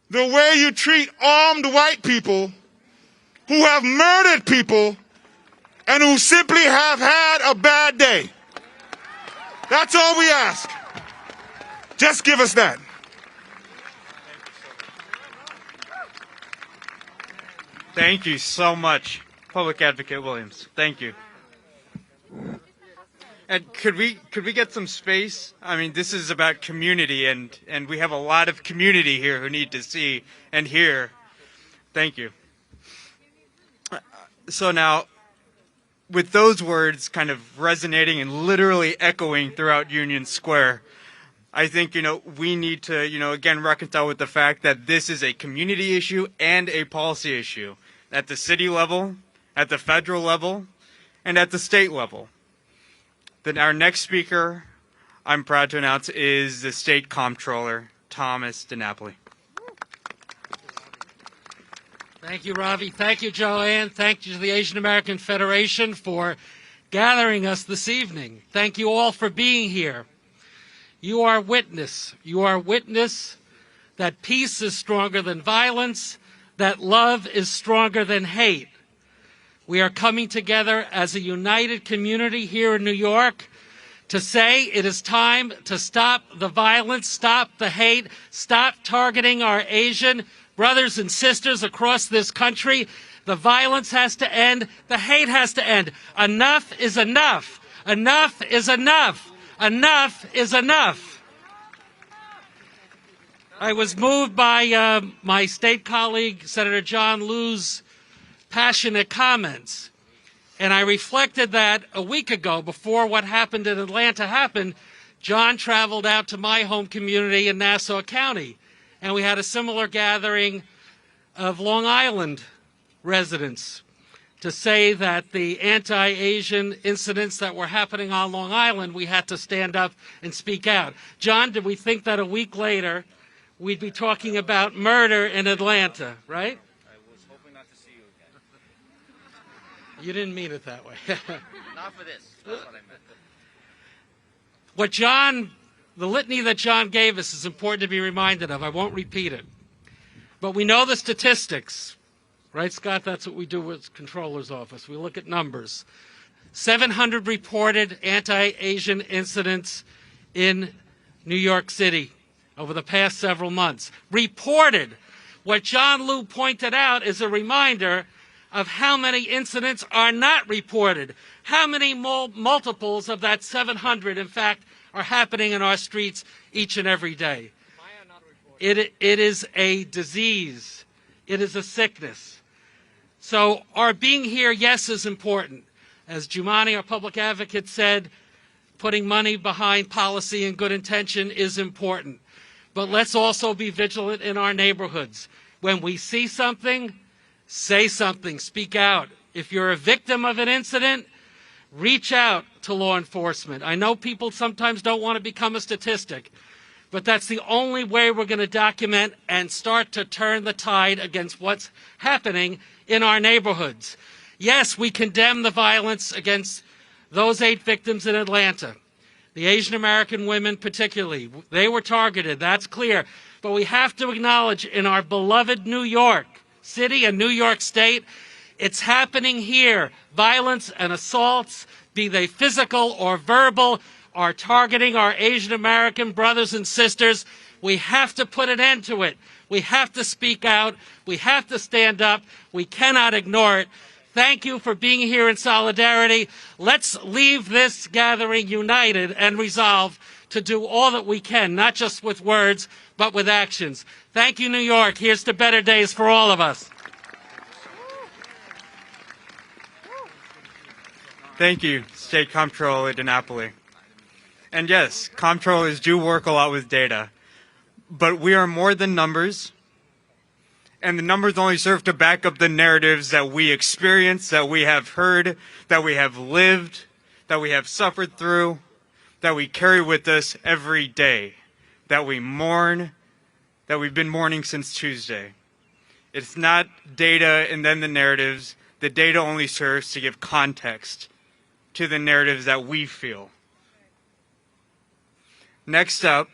the way you treat armed white people who have murdered people and who simply have had a bad day. That's all we ask. Just give us that. Thank you so much, Public Advocate Williams. Thank you. And could we get some space? I mean, this is about community, and we have a lot of community here who need to see and hear. Thank you. So now, with those words kind of resonating and literally echoing throughout Union Square, I think, we need to, again, reconcile with the fact that this is a community issue and a policy issue at the city level, at the federal level, and at the state level. Then our next speaker, I'm proud to announce, is the State Comptroller, Thomas Dinapoli. Thank you, Ravi. Thank you, Joanne. Thank you to the Asian American Federation for gathering us this evening. Thank you all for being here. You are witness. You are witness that peace is stronger than violence, that love is stronger than hate. We are coming together as a united community here in New York to say it is time to stop the violence, stop the hate, stop targeting our Asian brothers and sisters across this country. The violence has to end. The hate has to end. Enough is enough. Enough is enough. Enough is enough. I was moved by my state colleague, Senator John Rue's passionate comments. And I reflected that a week ago, before what happened in Atlanta happened, John traveled out to my home community in Nassau County. And we had a similar gathering of Long Island residents to say that the anti-Asian incidents that were happening on Long Island, we had to stand up and speak out. John, did we think that a week later we'd be talking about murder in Atlanta, right? You didn't mean it that way. Not for this. That's what I meant. The litany that John gave us is important to be reminded of. I won't repeat it. But we know the statistics. Right, Scott? That's what we do with Comptroller's office. We look at numbers. 700 reported anti-Asian incidents in New York City over the past several months. Reported. What John Rue pointed out is a reminder of how many incidents are not reported, how many multiples of that 700, in fact, are happening in our streets each and every day. It is a disease. It is a sickness. So our being here, yes, is important. As Jumani, our public advocate, said, putting money behind policy and good intention is important. But let's also be vigilant in our neighborhoods. When we see something, say something, speak out. If you're a victim of an incident, reach out to law enforcement. I know people sometimes don't want to become a statistic, but that's the only way we're going to document and start to turn the tide against what's happening in our neighborhoods. Yes, we condemn the violence against those 8 victims in Atlanta. The Asian American women particularly, they were targeted, that's clear. But we have to acknowledge in our beloved New York City and New York State, it's happening here. Violence and assaults, be they physical or verbal, are targeting our Asian American brothers and sisters. We have to put an end to it. We have to speak out. We have to stand up. We cannot ignore it. Thank you for being here in solidarity. Let's leave this gathering united and resolved to do all that we can, not just with words, but with actions. Thank you, New York. Here's to better days for all of us. Thank you, State Comptroller Dinapoli. And yes, comptrollers do work a lot with data, but we are more than numbers. And the numbers only serve to back up the narratives that we experience, that we have heard, that we have lived, that we have suffered through, that we carry with us every day, that we mourn, that we've been mourning since Tuesday. It's not data and then the narratives. The data only serves to give context to the narratives that we feel. Next up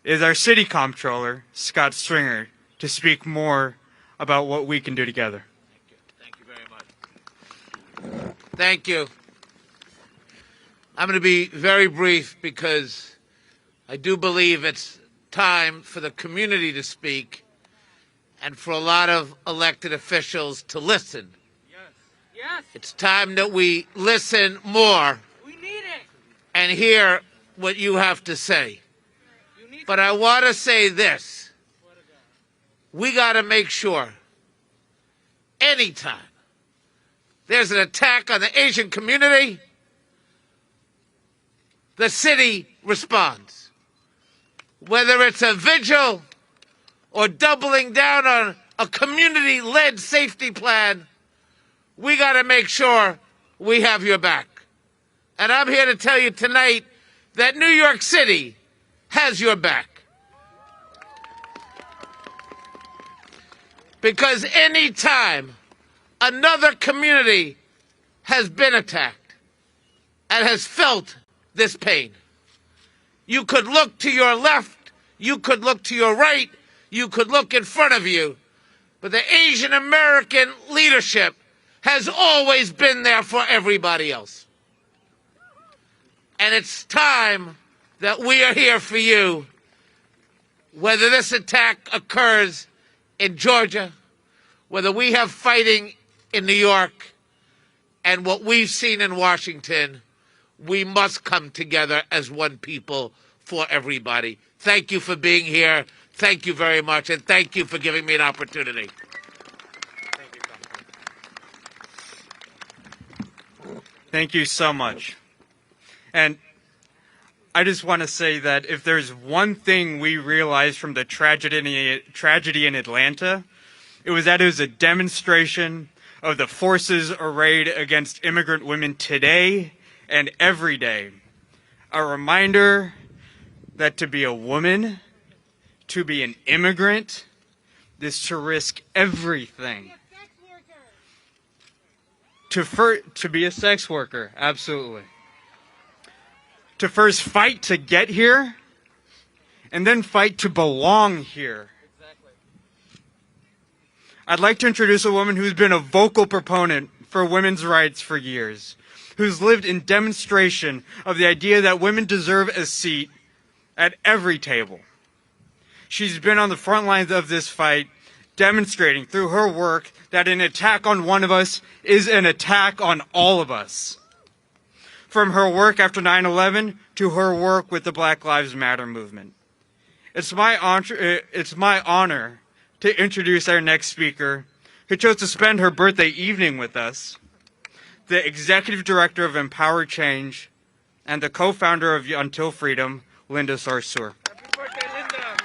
is our City Comptroller, Scott Stringer, to speak more about what we can do together. Thank you very much. Thank you. I'm going to be very brief because I do believe it's time for the community to speak and for a lot of elected officials to listen. Yes. It's time that we listen more. We need it. And hear what you have to say. But I want to say this. We got to make sure, anytime there's an attack on the Asian community, the city responds. Whether it's a vigil or doubling down on a community-led safety plan, we got to make sure we have your back. And I'm here to tell you tonight that New York City has your back. Because any time another community has been attacked and has felt this pain, you could look to your left, you could look to your right, you could look in front of you, but the Asian American leadership has always been there for everybody else. And it's time that we are here for you, whether this attack occurs in Georgia, whether we have fighting in New York, and what we've seen in Washington, we must come together as one people for everybody. Thank you for being here. Thank you very much, and thank you for giving me an opportunity. Thank you so much. And I just want to say that if there's one thing we realized from the tragedy in Atlanta, it was that it was a demonstration of the forces arrayed against immigrant women today and every day. A reminder that to be a woman, to be an immigrant, is to risk everything. To be a sex worker, absolutely. To first fight to get here, and then fight to belong here. Exactly. I'd like to introduce a woman who's been a vocal proponent for women's rights for years, who's lived in demonstration of the idea that women deserve a seat at every table. She's been on the front lines of this fight, demonstrating through her work that an attack on one of us is an attack on all of us. From her work after 9/11 to her work with the Black Lives Matter movement. It's my honor to introduce our next speaker, who chose to spend her birthday evening with us, the Executive Director of Empower Change and the co-founder of Until Freedom, Linda Sarsour. Happy birthday, Linda.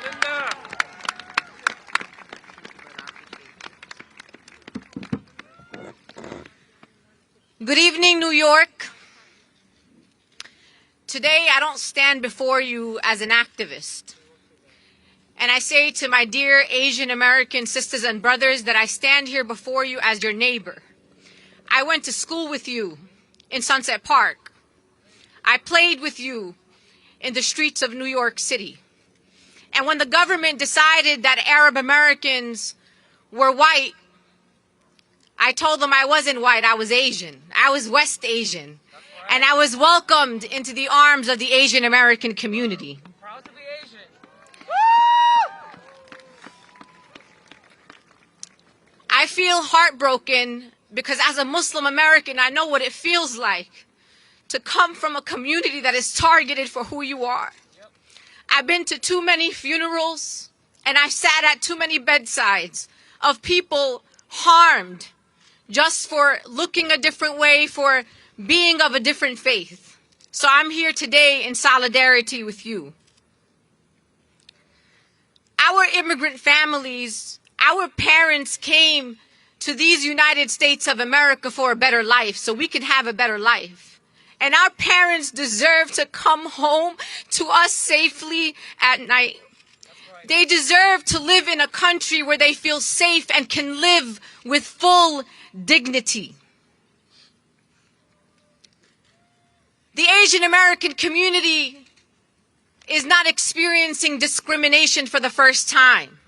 Good evening, New York. Today, I don't stand before you as an activist. And I say to my dear Asian American sisters and brothers that I stand here before you as your neighbor. I went to school with you in Sunset Park. I played with you in the streets of New York City. And when the government decided that Arab Americans were white, I told them I wasn't white, I was Asian. I was West Asian. And I was welcomed into the arms of the Asian American community. Proud to be Asian. I feel heartbroken because as a Muslim American, I know what it feels like to come from a community that is targeted for who you are. I've been to too many funerals and I've sat at too many bedsides of people harmed just for looking a different way, for being of a different faith. So I'm here today in solidarity with you. Our immigrant families, our parents came to these United States of America for a better life, so we can have a better life. And our parents deserve to come home to us safely at night. They deserve to live in a country where they feel safe and can live with full dignity. The Asian American community is not experiencing discrimination for the first time.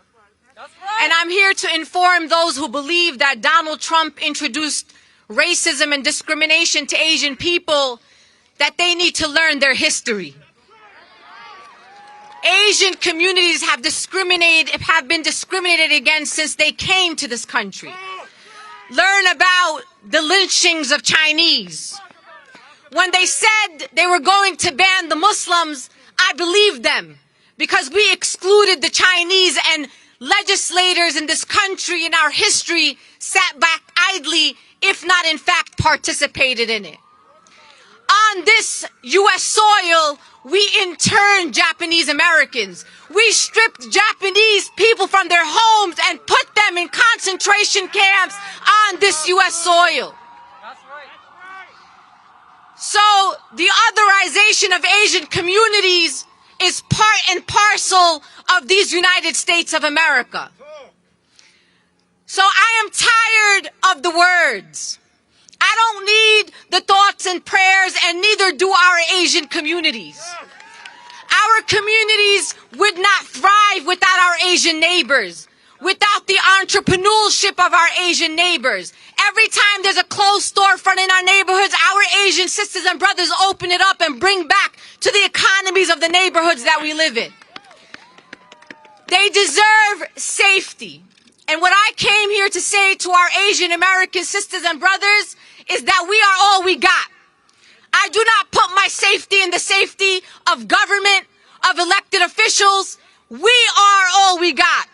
And I'm here to inform those who believe that Donald Trump introduced racism and discrimination to Asian people that they need to learn their history. Asian communities have been discriminated against since they came to this country. Learn about the lynchings of Chinese. When they said they were going to ban the Muslims, I believed them because we excluded the Chinese, and legislators in this country in our history sat back idly, if not in fact participated in it. On this U.S. soil, we interned Japanese Americans. We stripped Japanese people from their homes and put them in concentration camps on this U.S. soil. So the otherization of Asian communities is part and parcel of these United States of America. So I am tired of the words. I don't need the thoughts and prayers, and neither do our Asian communities. Our communities would not thrive without our Asian neighbors, without the entrepreneurship of our Asian neighbors. Every time there's a closed storefront in our neighborhoods, our Asian sisters and brothers open it up and bring back to the economies of the neighborhoods that we live in. They deserve safety. And what I came here to say to our Asian American sisters and brothers is that we are all we got. I do not put my safety in the safety of government, of elected officials. We are all we got.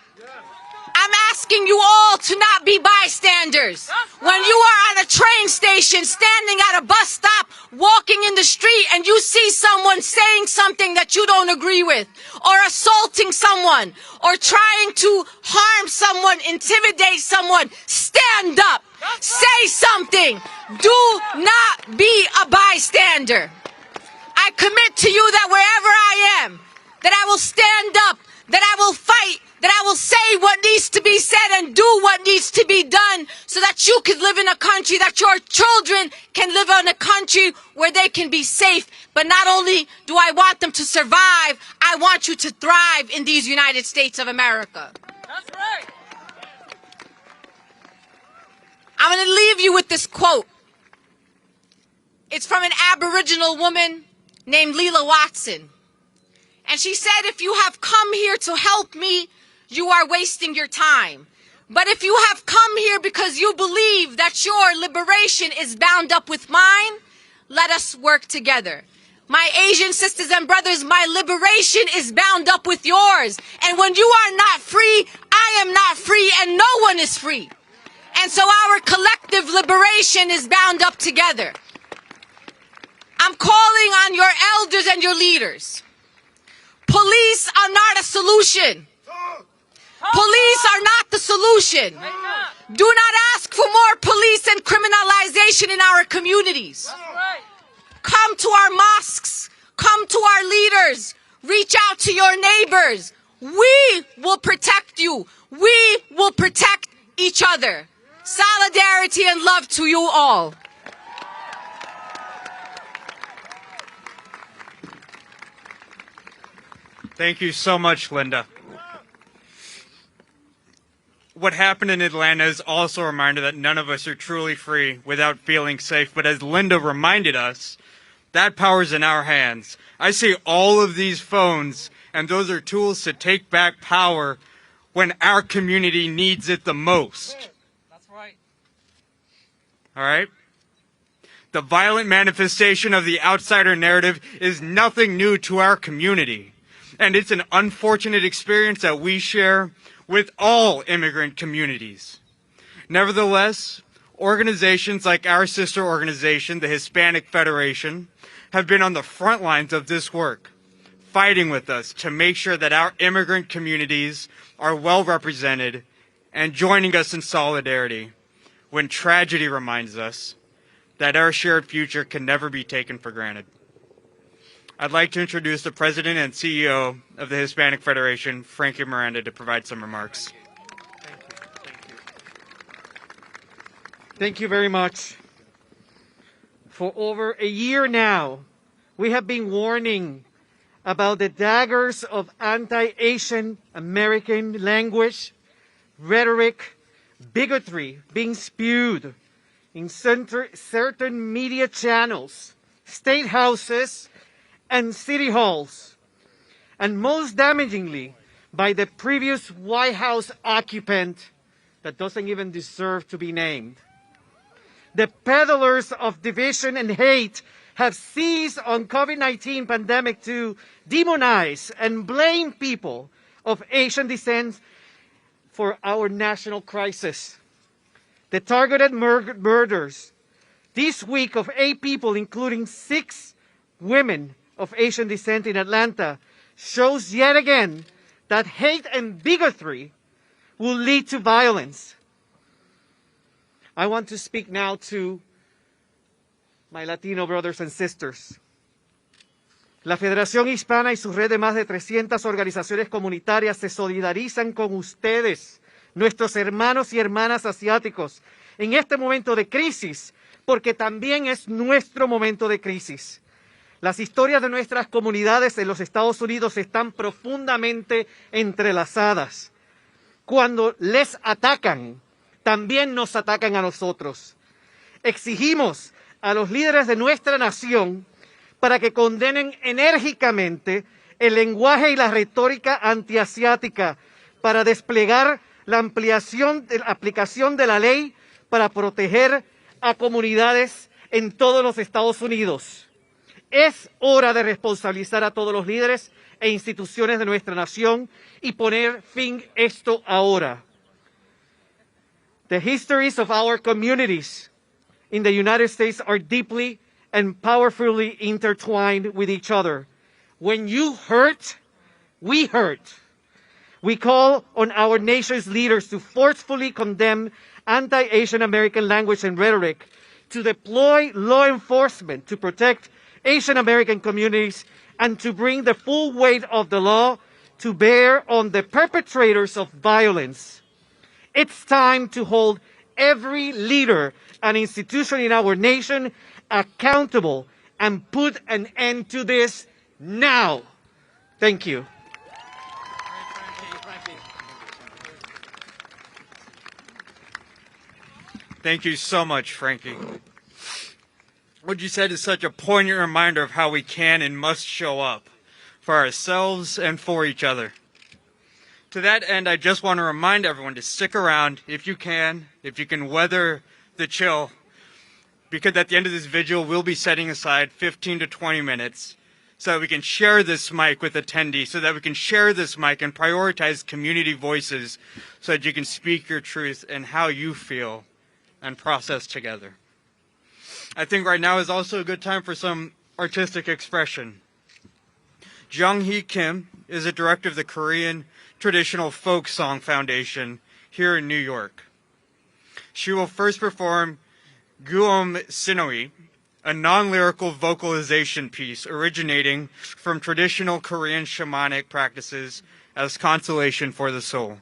I'm asking you all to not be bystanders. When you are on a train station, standing at a bus stop, walking in the street, and you see someone saying something that you don't agree with, or assaulting someone, or trying to harm someone, intimidate someone, stand up. Say something. Do not be a bystander. I commit to you that wherever I am, that I will stand up, that I will fight, that I will say what needs to be said and do what needs to be done so that you can live in a country, that your children can live in a country where they can be safe. But not only do I want them to survive, I want you to thrive in these United States of America. That's right. I'm going to leave you with this quote. It's from an Aboriginal woman named Leela Watson. And she said, if you have come here to help me, you are wasting your time. But if you have come here because you believe that your liberation is bound up with mine, let us work together. My Asian sisters and brothers, my liberation is bound up with yours. And when you are not free, I am not free, and no one is free. And so our collective liberation is bound up together. I'm calling on your elders and your leaders. Police are not a solution. Police are not the solution. Do not ask for more police and criminalization in our communities. Come to our mosques. Come to our leaders. Reach out to your neighbors. We will protect you. We will protect each other. Solidarity and love to you all. Thank you so much, Linda. What happened in Atlanta is also a reminder that none of us are truly free without feeling safe. But as Linda reminded us, that power's in our hands. I see all of these phones, and those are tools to take back power when our community needs it the most. That's right. All right? The violent manifestation of the outsider narrative is nothing new to our community. And it's an unfortunate experience that we share with all immigrant communities. Nevertheless, organizations like our sister organization, the Hispanic Federation, have been on the front lines of this work, fighting with us to make sure that our immigrant communities are well represented and joining us in solidarity when tragedy reminds us that our shared future can never be taken for granted. I'd like to introduce the President and CEO of the Hispanic Federation, Frankie Miranda, to provide some remarks. Thank you very much. For over a year now, we have been warning about the daggers of anti-Asian American language, rhetoric, bigotry being spewed in certain media channels, state houses, and city halls, and most damagingly by the previous White House occupant that doesn't even deserve to be named. The peddlers of division and hate have seized on COVID-19 pandemic to demonize and blame people of Asian descent for our national crisis. The targeted murders this week of 8 people, including 6 women of Asian descent in Atlanta, shows yet again that hate and bigotry will lead to violence. I want to speak now to my Latino brothers and sisters. La Federación Hispana y su red de más de 300 organizaciones comunitarias se solidarizan con ustedes, nuestros hermanos y hermanas asiáticos, en este momento de crisis, porque también es nuestro momento de crisis. Las historias de nuestras comunidades en los Estados Unidos están profundamente entrelazadas. Cuando les atacan, también nos atacan a nosotros. Exigimos a los líderes de nuestra nación para que condenen enérgicamente el lenguaje y la retórica antiasiática para desplegar la aplicación de la ley para proteger a comunidades en todos los Estados Unidos. Es hora de responsabilizar a todos los líderes e instituciones de nuestra nación y poner fin a esto ahora. The histories of our communities in the United States are deeply and powerfully intertwined with each other. When you hurt, we hurt. We call on our nation's leaders to forcefully condemn anti-Asian American language and rhetoric, to deploy law enforcement to protect Asian American communities, and to bring the full weight of the law to bear on the perpetrators of violence. It's time to hold every leader and institution in our nation accountable and put an end to this now. Thank you. Thank you so much, Frankie. What you said is such a poignant reminder of how we can and must show up for ourselves and for each other. To that end, I just want to remind everyone to stick around if you can weather the chill, because at the end of this vigil, we'll be setting aside 15 to 20 minutes so that we can share this mic with attendees, so that we can share this mic and prioritize community voices so that you can speak your truth and how you feel and process together. I think right now is also a good time for some artistic expression. Jung-hee Kim is a director of the Korean Traditional Folk Song Foundation here in New York. She will first perform Guom Sinoi, a non-lyrical vocalization piece originating from traditional Korean shamanic practices as consolation for the soul.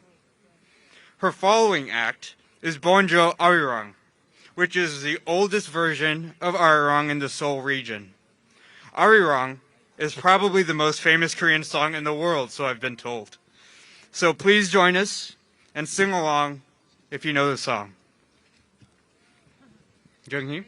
Her following act is Bonjour Arirang, which is the oldest version of Arirang in the Seoul region. Arirang is probably the most famous Korean song in the world, so I've been told. So please join us and sing along if you know the song. Jung-hee?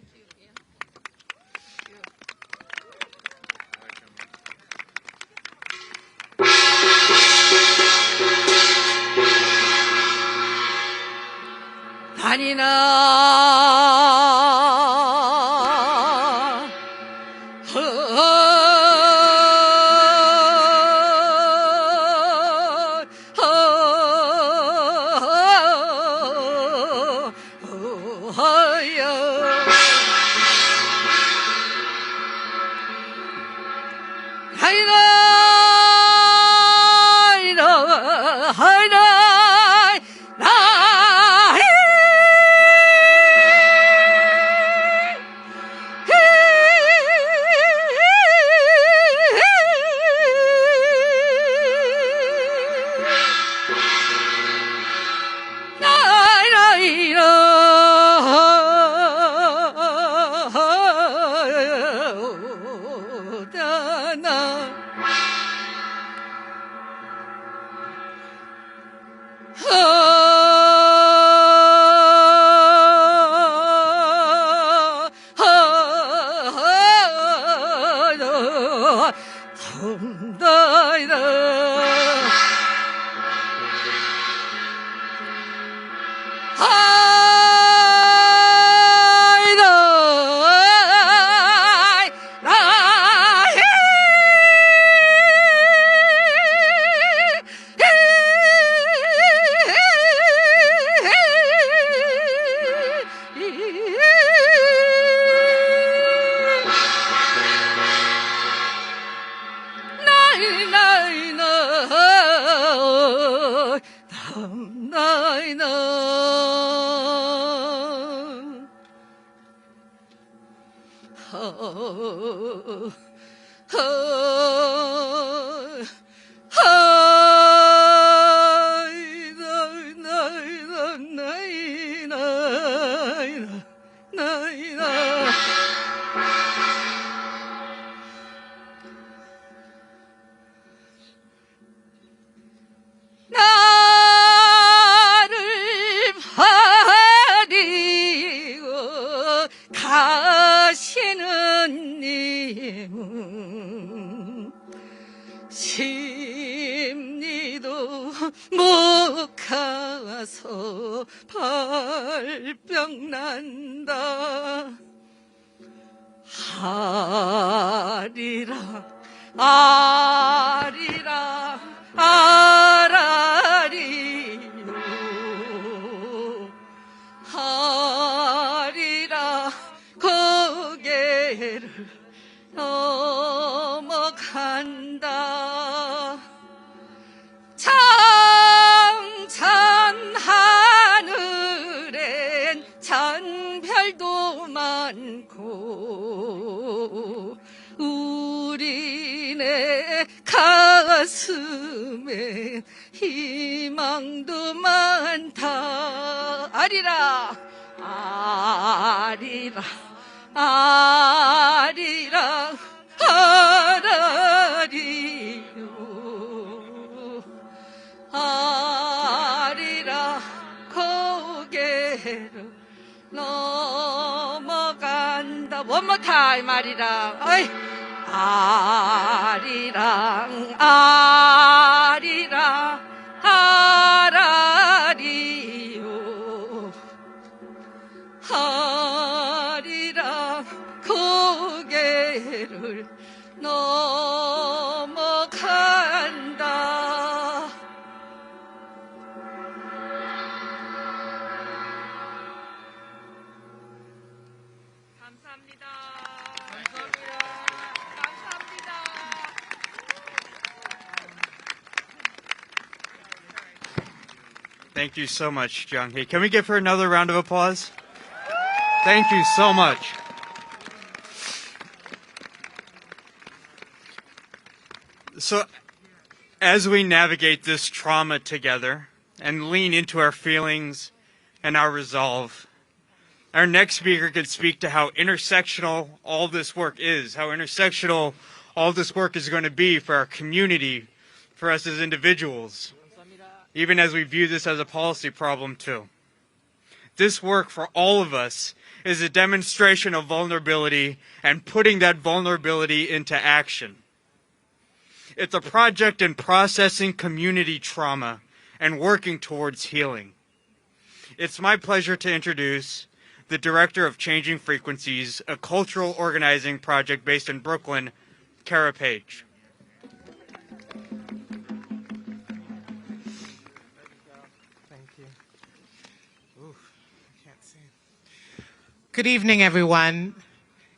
심리도 못 가서 발병난다. 아리랑 아리랑 아라리요 아리랑 고개를 넘어간다. 창찬 하늘엔 잔별도 많고 우리네 가슴에 희망도 많다. 아리라 아리라 아리랑 아라리요 아리라 고개를 넘어간다. One more time 아리랑 어이 아리랑 아리랑 아라리요 아리랑 고개를 넘어간다. 감사합니다. Thank you so much, Jung-hee. Can we give her another round of applause? Thank you so much. So, as we navigate this trauma together and lean into our feelings and our resolve, our next speaker could speak to how intersectional all this work is, how intersectional all this work is going to be for our community, for us as individuals, even as we view this as a policy problem too. This work for all of us is a demonstration of vulnerability and putting that vulnerability into action. It's a project in processing community trauma and working towards healing. It's my pleasure to introduce the director of Changing Frequencies, a cultural organizing project based in Brooklyn, Kara Page. Thank you. Ooh, I can't see. Good evening, everyone.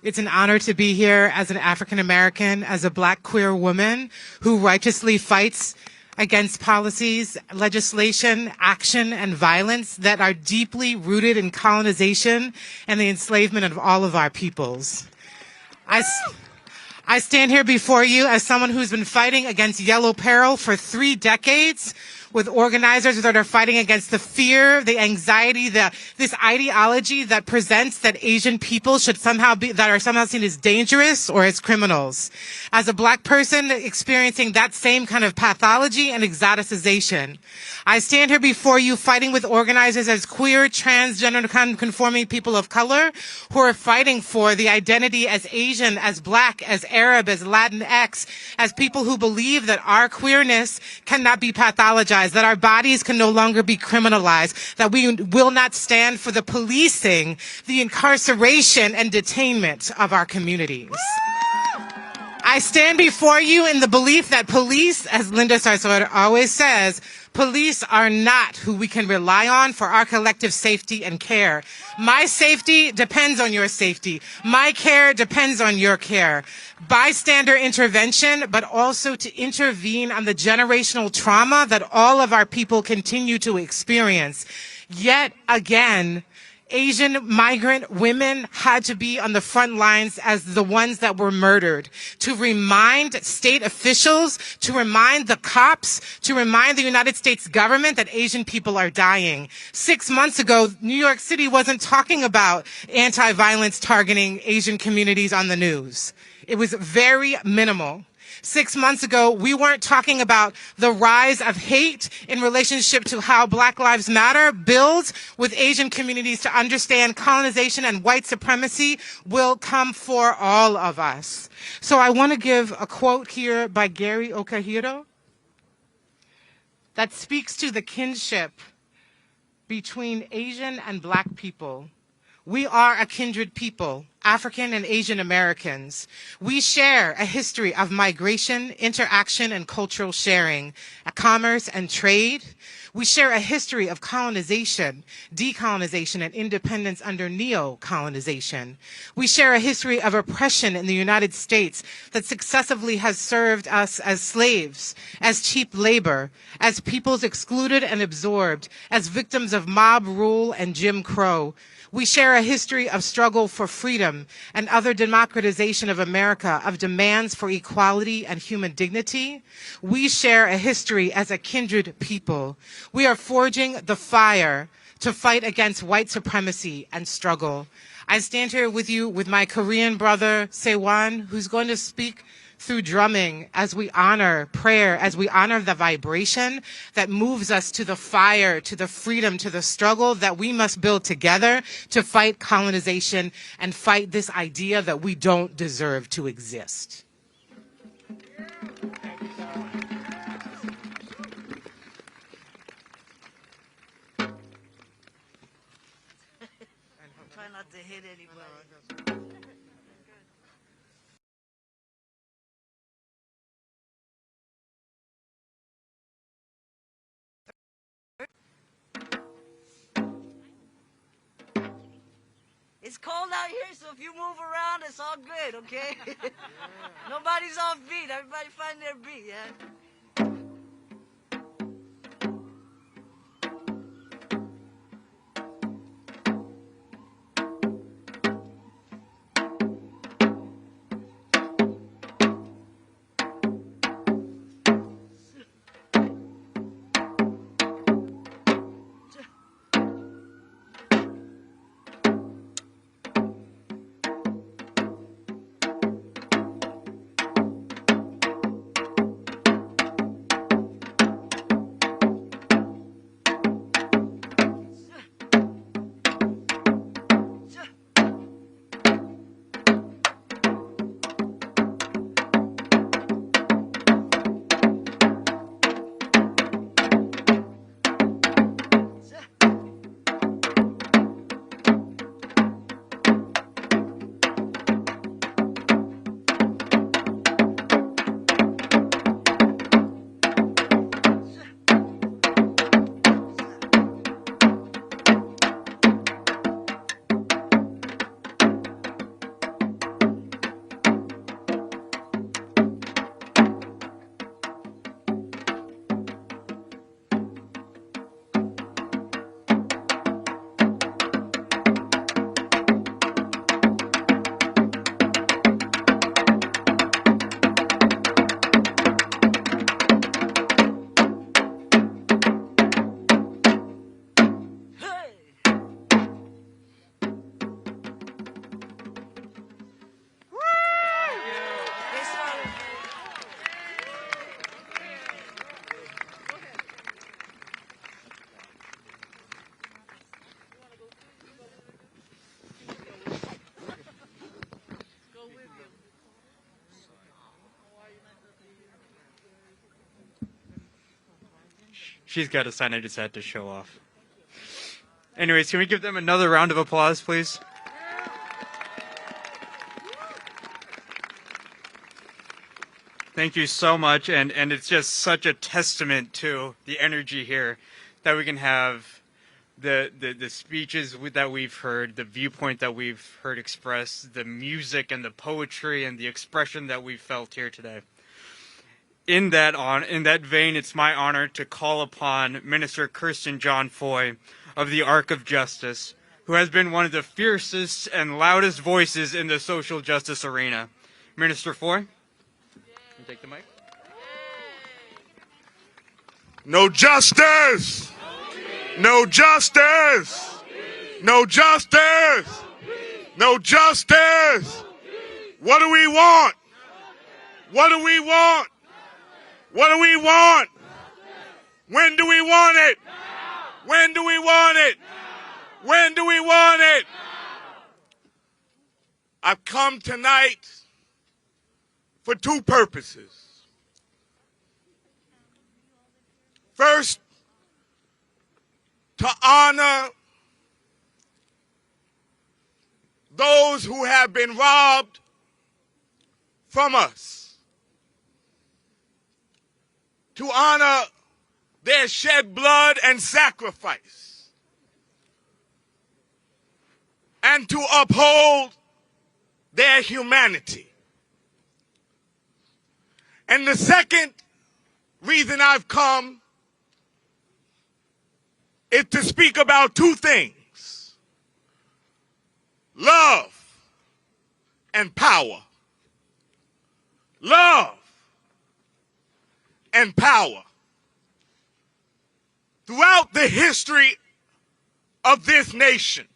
It's an honor to be here as an African American, as a Black queer woman who righteously fights against policies, legislation, action, and violence that are deeply rooted in colonization and the enslavement of all of our peoples. I stand here before you as someone who's been fighting against yellow peril for 3 decades, with organizers that are fighting against the fear, the anxiety, this ideology that presents that Asian people should that are somehow seen as dangerous or as criminals. As a Black person experiencing that same kind of pathology and exoticization, I stand here before you fighting with organizers as queer, transgender, conforming people of color who are fighting for the identity as Asian, as Black, as Arab, as Latinx, as people who believe that our queerness cannot be pathologized, that our bodies can no longer be criminalized, that we will not stand for the policing, the incarceration, and detainment of our communities. I stand before you in the belief that police, as Linda Sarsour always says, police are not who we can rely on for our collective safety and care. My safety depends on your safety. My care depends on your care. Bystander intervention, but also to intervene on the generational trauma that all of our people continue to experience. Yet again, Asian migrant women had to be on the front lines as the ones that were murdered, to remind state officials, to remind the cops, to remind the United States government that Asian people are dying. 6 months ago, New York City wasn't talking about anti-violence targeting Asian communities on the news. It was very minimal. 6 months ago, we weren't talking about the rise of hate in relationship to how Black Lives Matter builds with Asian communities to understand colonization and white supremacy will come for all of us. So I want to give a quote here by Gary Okahiro that speaks to the kinship between Asian and Black people. We are a kindred people, African and Asian Americans. We share a history of migration, interaction, and cultural sharing, commerce and trade. We share a history of colonization, decolonization, and independence under neo-colonization. We share a history of oppression in the United States that successively has served us as slaves, as cheap labor, as peoples excluded and absorbed, as victims of mob rule and Jim Crow. We share a history of struggle for freedom and other democratization of America, of demands for equality and human dignity. We share a history as a kindred people. We are forging the fire to fight against white supremacy and struggle. I stand here with you with my Korean brother, Sewan, who's going to speak through drumming as we honor prayer, as we honor the vibration that moves us to the fire, to the freedom, to the struggle that we must build together to fight colonization and fight this idea that we don't deserve to exist. Try not to hit anybody. It's cold out here, so if you move around, it's all good, okay? Nobody's off beat. Everybody find their beat, yeah? She's got a sign I just had to show off. Anyways, can we give them another round of applause, please? Thank you so much, and it's just such a testament to the energy here that we can have the speeches that we've heard, the viewpoint that we've heard expressed, the music and the poetry and the expression that we've felt here today. In that vein, it's my honor to call upon Minister Kirsten John Foy of the Arc of Justice, who has been one of the fiercest and loudest voices in the social justice arena. Minister Foy, you take the mic. No justice! No justice! No justice! No justice! What do we want? What do we want? What do we want? When do we want it? When do we want it? When do we want it? I've come tonight for two purposes. First, to honor those who have been robbed from us, to honor their shed blood and sacrifice, and to uphold their humanity. And the second reason I've come is to speak about two things: love and power. Love and power. Throughout the history of this nation,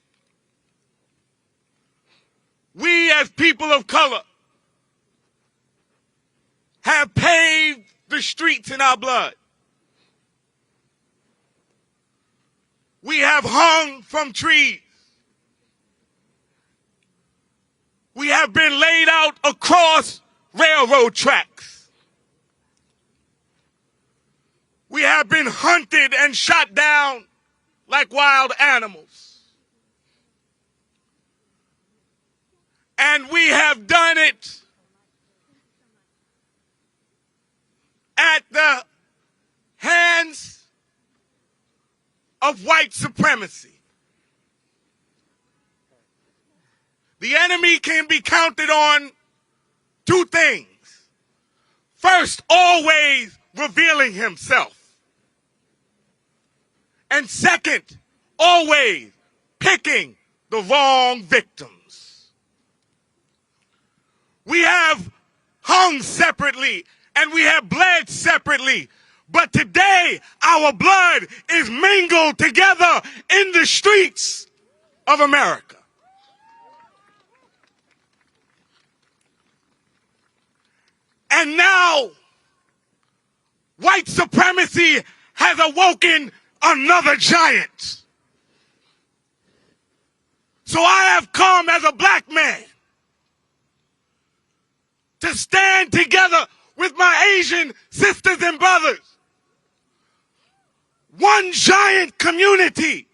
we as people of color have paved the streets in our blood. We have hung from trees. We have been laid out across railroad tracks. We have been hunted and shot down like wild animals. And we have done it at the hands of white supremacy. The enemy can be counted on two things. First, always revealing himself. And second, always picking the wrong victims. We have hung separately and we have bled separately. But today, our blood is mingled together in the streets of America. And now, white supremacy has awoken another giant. So I have come as a black man to stand together with my Asian sisters and brothers. One giant community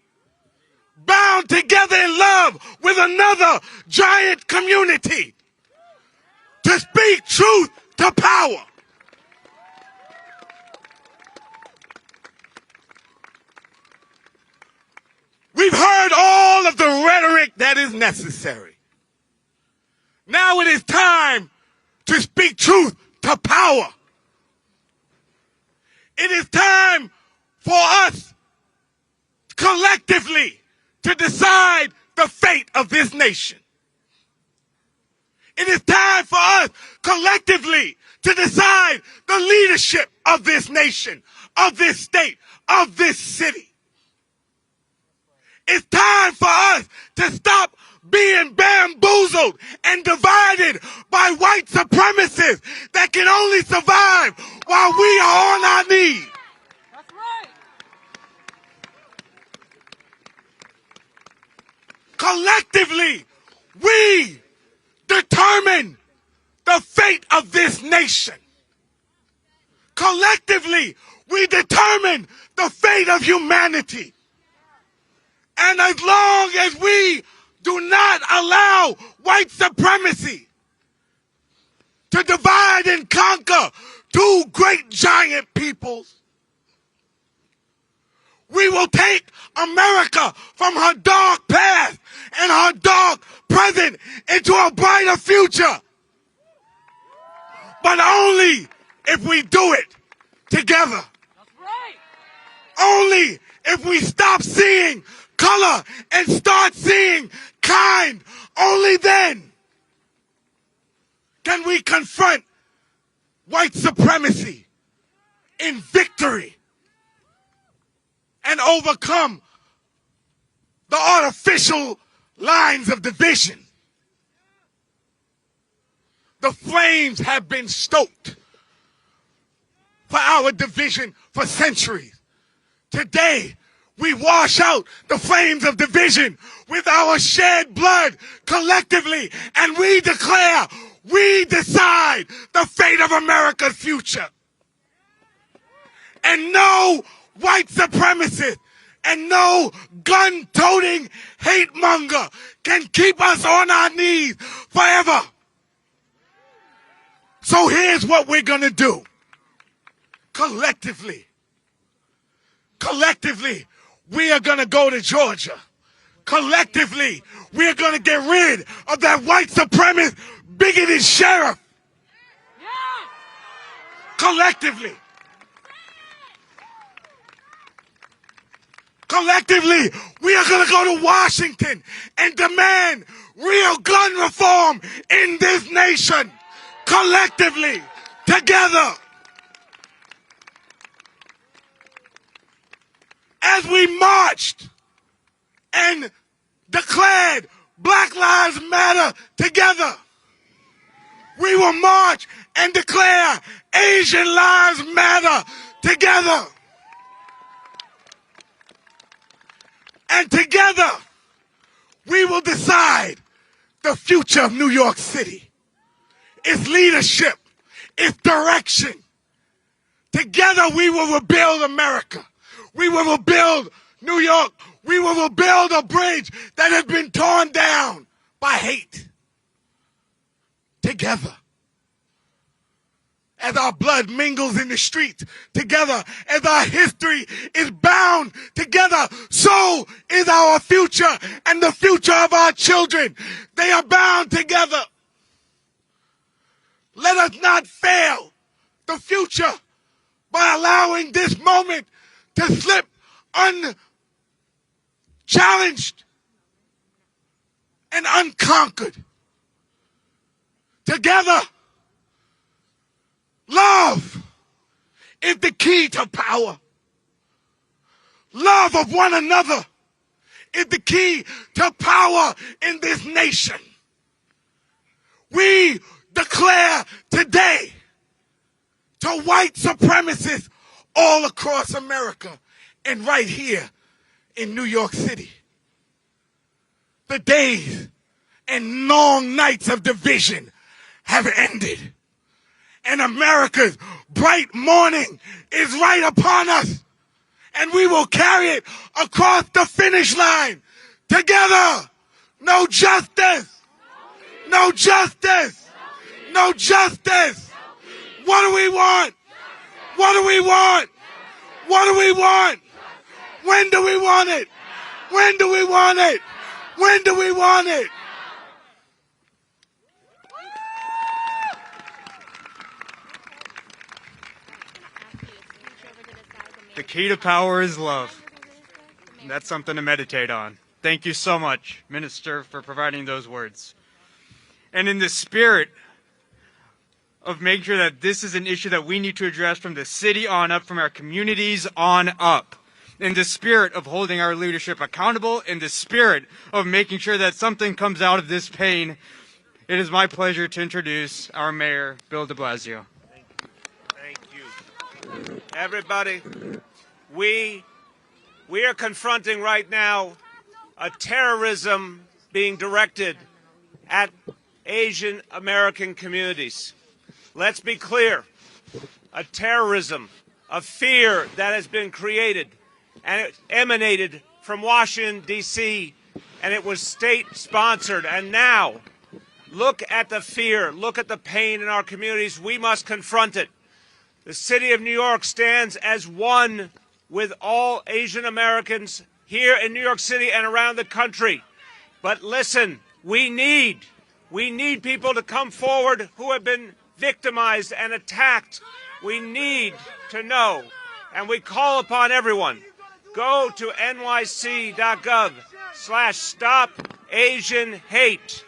bound together in love with another giant community to speak truth to power. We've heard all of the rhetoric that is necessary. Now it is time to speak truth to power. It is time for us collectively to decide the fate of this nation. It is time for us collectively to decide the leadership of this nation, of this state, of this city. It's time for us to stop being bamboozled and divided by white supremacists that can only survive while we are on our knees. That's right. Collectively, we determine the fate of this nation. Collectively, we determine the fate of humanity. And as long as we do not allow white supremacy to divide and conquer two great giant peoples, we will take America from her dark past and her dark present into a brighter future. But only if we do it together. Only if we stop seeing color and start seeing kind. Only then can we confront white supremacy in victory and overcome the artificial lines of division. The flames have been stoked for our division for centuries. Today, we wash out the flames of division with our shed blood collectively, and we declare, we decide the fate of America's future. And no white supremacist and no gun-toting hate monger can keep us on our knees forever. So here's what we're going to do. Collectively, we are going to go to Georgia. Collectively, we are going to get rid of that white supremacist, bigoted sheriff. Collectively, we are going to go to Washington and demand real gun reform in this nation. Collectively, together. As we marched and declared Black Lives Matter together, we will march and declare Asian Lives Matter together. And together, we will decide the future of New York City, its leadership, its direction. Together, we will rebuild America. We will rebuild New York. We will rebuild a bridge that has been torn down by hate. Together. As our blood mingles in the streets, together, as our history is bound together, so is our future and the future of our children. They are bound together. Let us not fail the future by allowing this moment to slip unchallenged and unconquered. Together, love is the key to power. Love of one another is the key to power in this nation. We declare today to white supremacists all across America and right here in New York City. The days and long nights of division have ended. And America's bright morning is right upon us. And we will carry it across the finish line. Together, no justice. No justice. No justice. What do we want? What do we want? What do we want? When do we want it? When do we want it? When do we want it? The key to power is love. And that's something to meditate on. Thank you so much, Minister, for providing those words. And in the spirit of making sure that this is an issue that we need to address from the city on up, from our communities on up, in the spirit of holding our leadership accountable, in the spirit of making sure that something comes out of this pain, it is my pleasure to introduce our mayor, Bill de Blasio. Thank you. Everybody, we are confronting right now a terrorism being directed at Asian American communities. Let's be clear. a terrorism, a fear that has been created, and it emanated from Washington, D.C., and it was state-sponsored. And now, look at the fear, look at the pain in our communities. We must confront it. The city of New York stands as one with all Asian Americans here in New York City and around the country. But listen, we need people to come forward who have been victimized and attacked. We need to know, and we call upon everyone. Go to nyc.gov/stop-Asian-hate.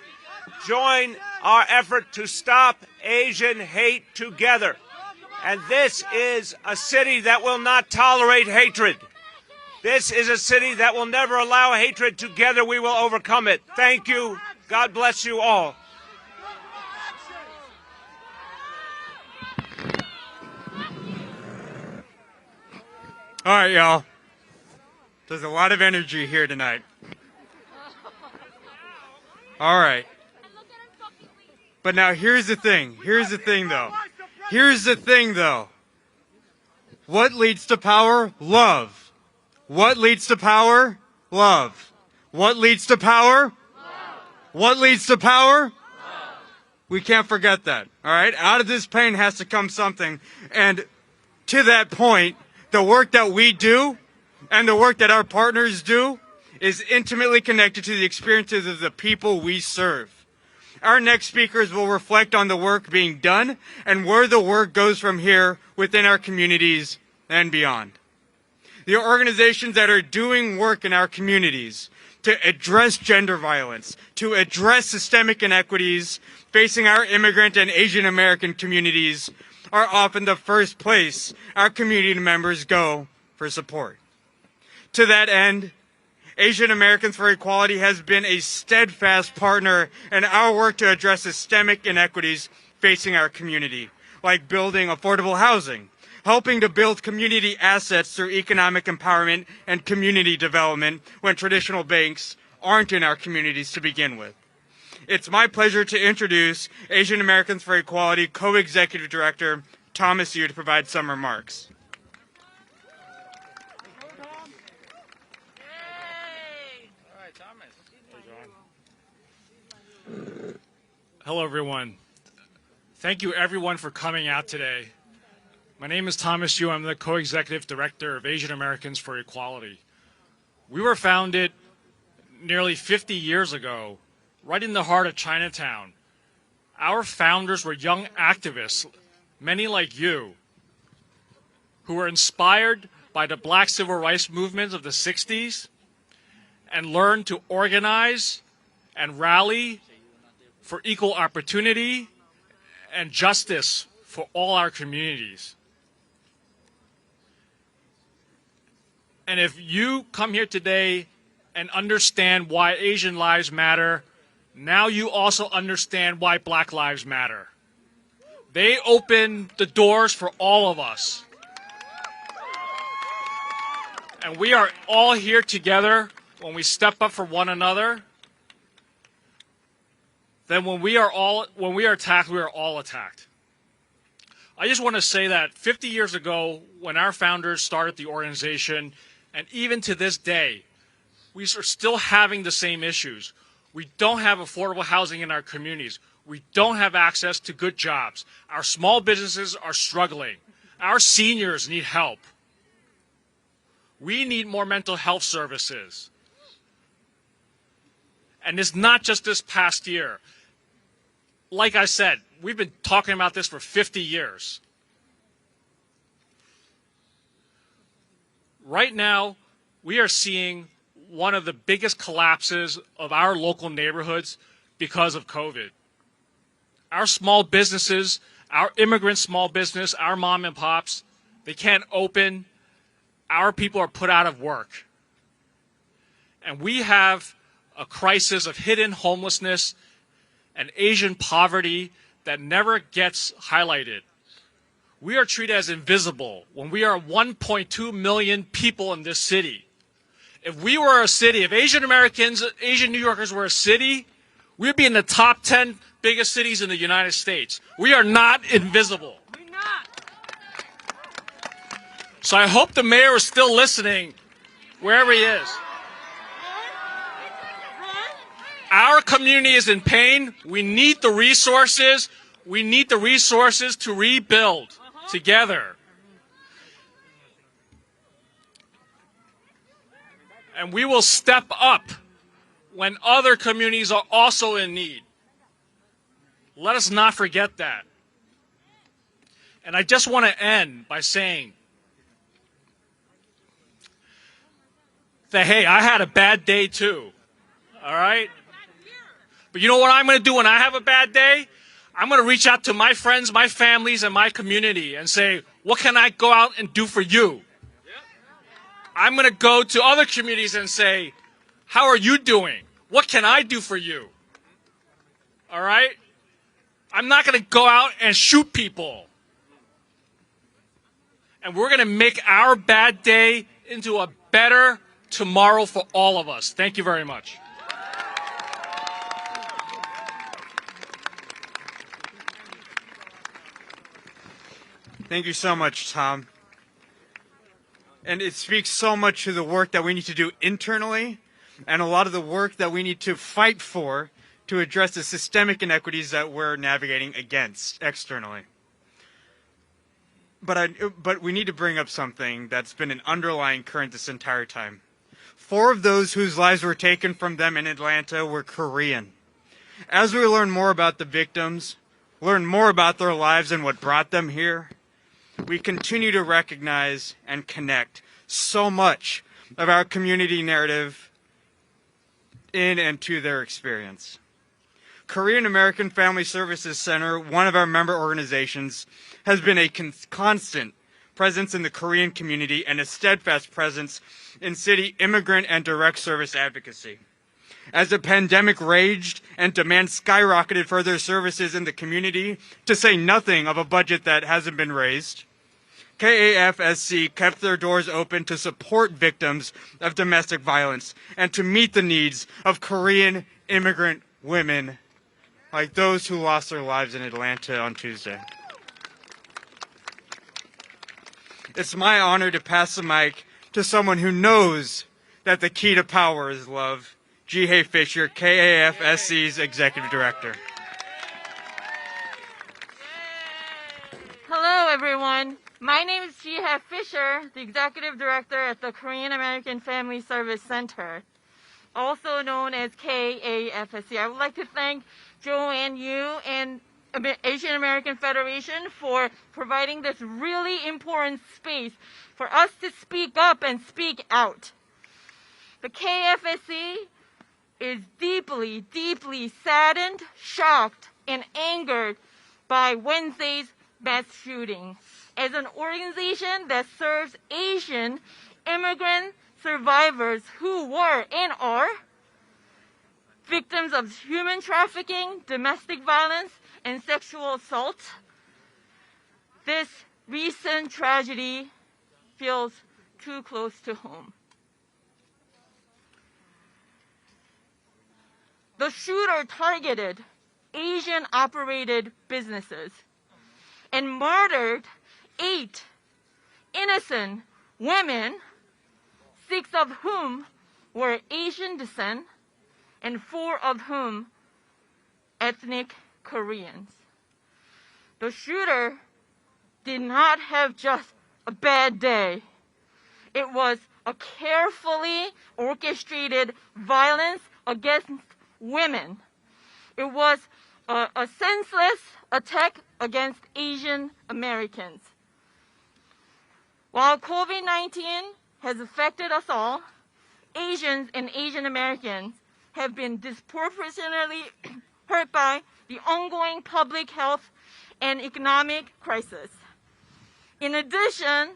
Join our effort to stop Asian hate together. And this is a city that will not tolerate hatred. This is a city that will never allow hatred. Together we will overcome it. Thank you. God bless you all. All right, y'all. There's a lot of energy here tonight. All right. But now here's the thing. Here's the thing, though. What leads to power? Love. What leads to power? Love. What leads to power? What leads to power? Love. We can't forget that. All right? Out of this pain has to come something. And to that point, the work that we do and the work that our partners do is intimately connected to the experiences of the people we serve. Our next speakers will reflect on the work being done and where the work goes from here within our communities and beyond. The organizations that are doing work in our communities to address gender violence, to address systemic inequities facing our immigrant and Asian American communities are often the first place our community members go for support. To that end, Asian Americans for Equality has been a steadfast partner in our work to address systemic inequities facing our community, like building affordable housing, helping to build community assets through economic empowerment and community development when traditional banks aren't in our communities to begin with. It's my pleasure to introduce Asian Americans for Equality Co-Executive Director Thomas Rue to provide some remarks. Hello, everyone. Thank you, everyone, for coming out today. My name is Thomas Rue. I'm the Co-Executive Director of Asian Americans for Equality. We were founded nearly 50 years ago, right in the heart of Chinatown. Our founders were young activists, many like you, who were inspired by the Black Civil Rights movement of the 60s and learned to organize and rally for equal opportunity and justice for all our communities. And if you come here today and understand why Asian lives matter, now you also understand why Black lives matter. They open the doors for all of us. And we are all here together when we step up for one another. Then when we are attacked, we are all attacked. I just want to say that 50 years ago, when our founders started the organization, and even to this day, we are still having the same issues. We don't have affordable housing in our communities. We don't have access to good jobs. Our small businesses are struggling. Our seniors need help. We need more mental health services. And it's not just this past year. Like I said, we've been talking about this for 50 years. Right now, we are seeing one of the biggest collapses of our local neighborhoods because of COVID. Our small businesses, our immigrant small business, our mom and pops, they can't open. Our people are put out of work. And we have a crisis of hidden homelessness and Asian poverty that never gets highlighted. We are treated as invisible when we are 1.2 million people in this city. If we were a city, if Asian Americans, Asian New Yorkers were a city, we'd be in the top 10 biggest cities in the United States. We are not invisible. So I hope the mayor is still listening wherever he is. Our community is in pain. We need the resources. We need the resources to rebuild together. And we will step up when other communities are also in need. Let us not forget that. And I just want to end by saying that, hey, I had a bad day too. All right? But you know what I'm going to do when I have a bad day? I'm going to reach out to my friends, my families, and my community and say, what can I go out and do for you? I'm going to go to other communities and say, how are you doing? What can I do for you? All right? I'm not going to go out and shoot people. And we're going to make our bad day into a better tomorrow for all of us. Thank you very much. Thank you so much, Tom. And it speaks so much to the work that we need to do internally and a lot of the work that we need to fight for to address the systemic inequities that we're navigating against externally. But we need to bring up something that's been an underlying current this entire time. 4 of those whose lives were taken from them in Atlanta were Korean. As we learn more about the victims, learn more about their lives and what brought them here, we continue to recognize and connect so much of our community narrative in and to their experience. Korean American Family Services Center, one of our member organizations, has been a constant presence in the Korean community and a steadfast presence in city immigrant and direct service advocacy. As the pandemic raged and demand skyrocketed for their services in the community, to say nothing of a budget that hasn't been raised, KAFSC kept their doors open to support victims of domestic violence and to meet the needs of Korean immigrant women like those who lost their lives in Atlanta on Tuesday. It's my honor to pass the mic to someone who knows that the key to power is love, Jihye Fisher, KAFSC's Executive Director. Hello, everyone. My name is Jihye Fisher, the Executive Director at the Korean American Family Service Center, also known as KAFSC. I would like to thank Joanne Yu and Asian American Federation for providing this really important space for us to speak up and speak out. The KFSC is deeply, deeply saddened, shocked, and angered by Wednesday's mass shooting. As an organization that serves Asian immigrant survivors who were and are victims of human trafficking, domestic violence, and sexual assault, this recent tragedy feels too close to home. The shooter targeted Asian-operated businesses and murdered 8 innocent women, 6 of whom were Asian descent and 4 of whom ethnic Koreans. The shooter did not have just a bad day. It was a carefully orchestrated violence against women. It was a senseless attack against Asian Americans. While COVID-19 has affected us all, Asians and Asian Americans have been disproportionately hurt by the ongoing public health and economic crisis. In addition,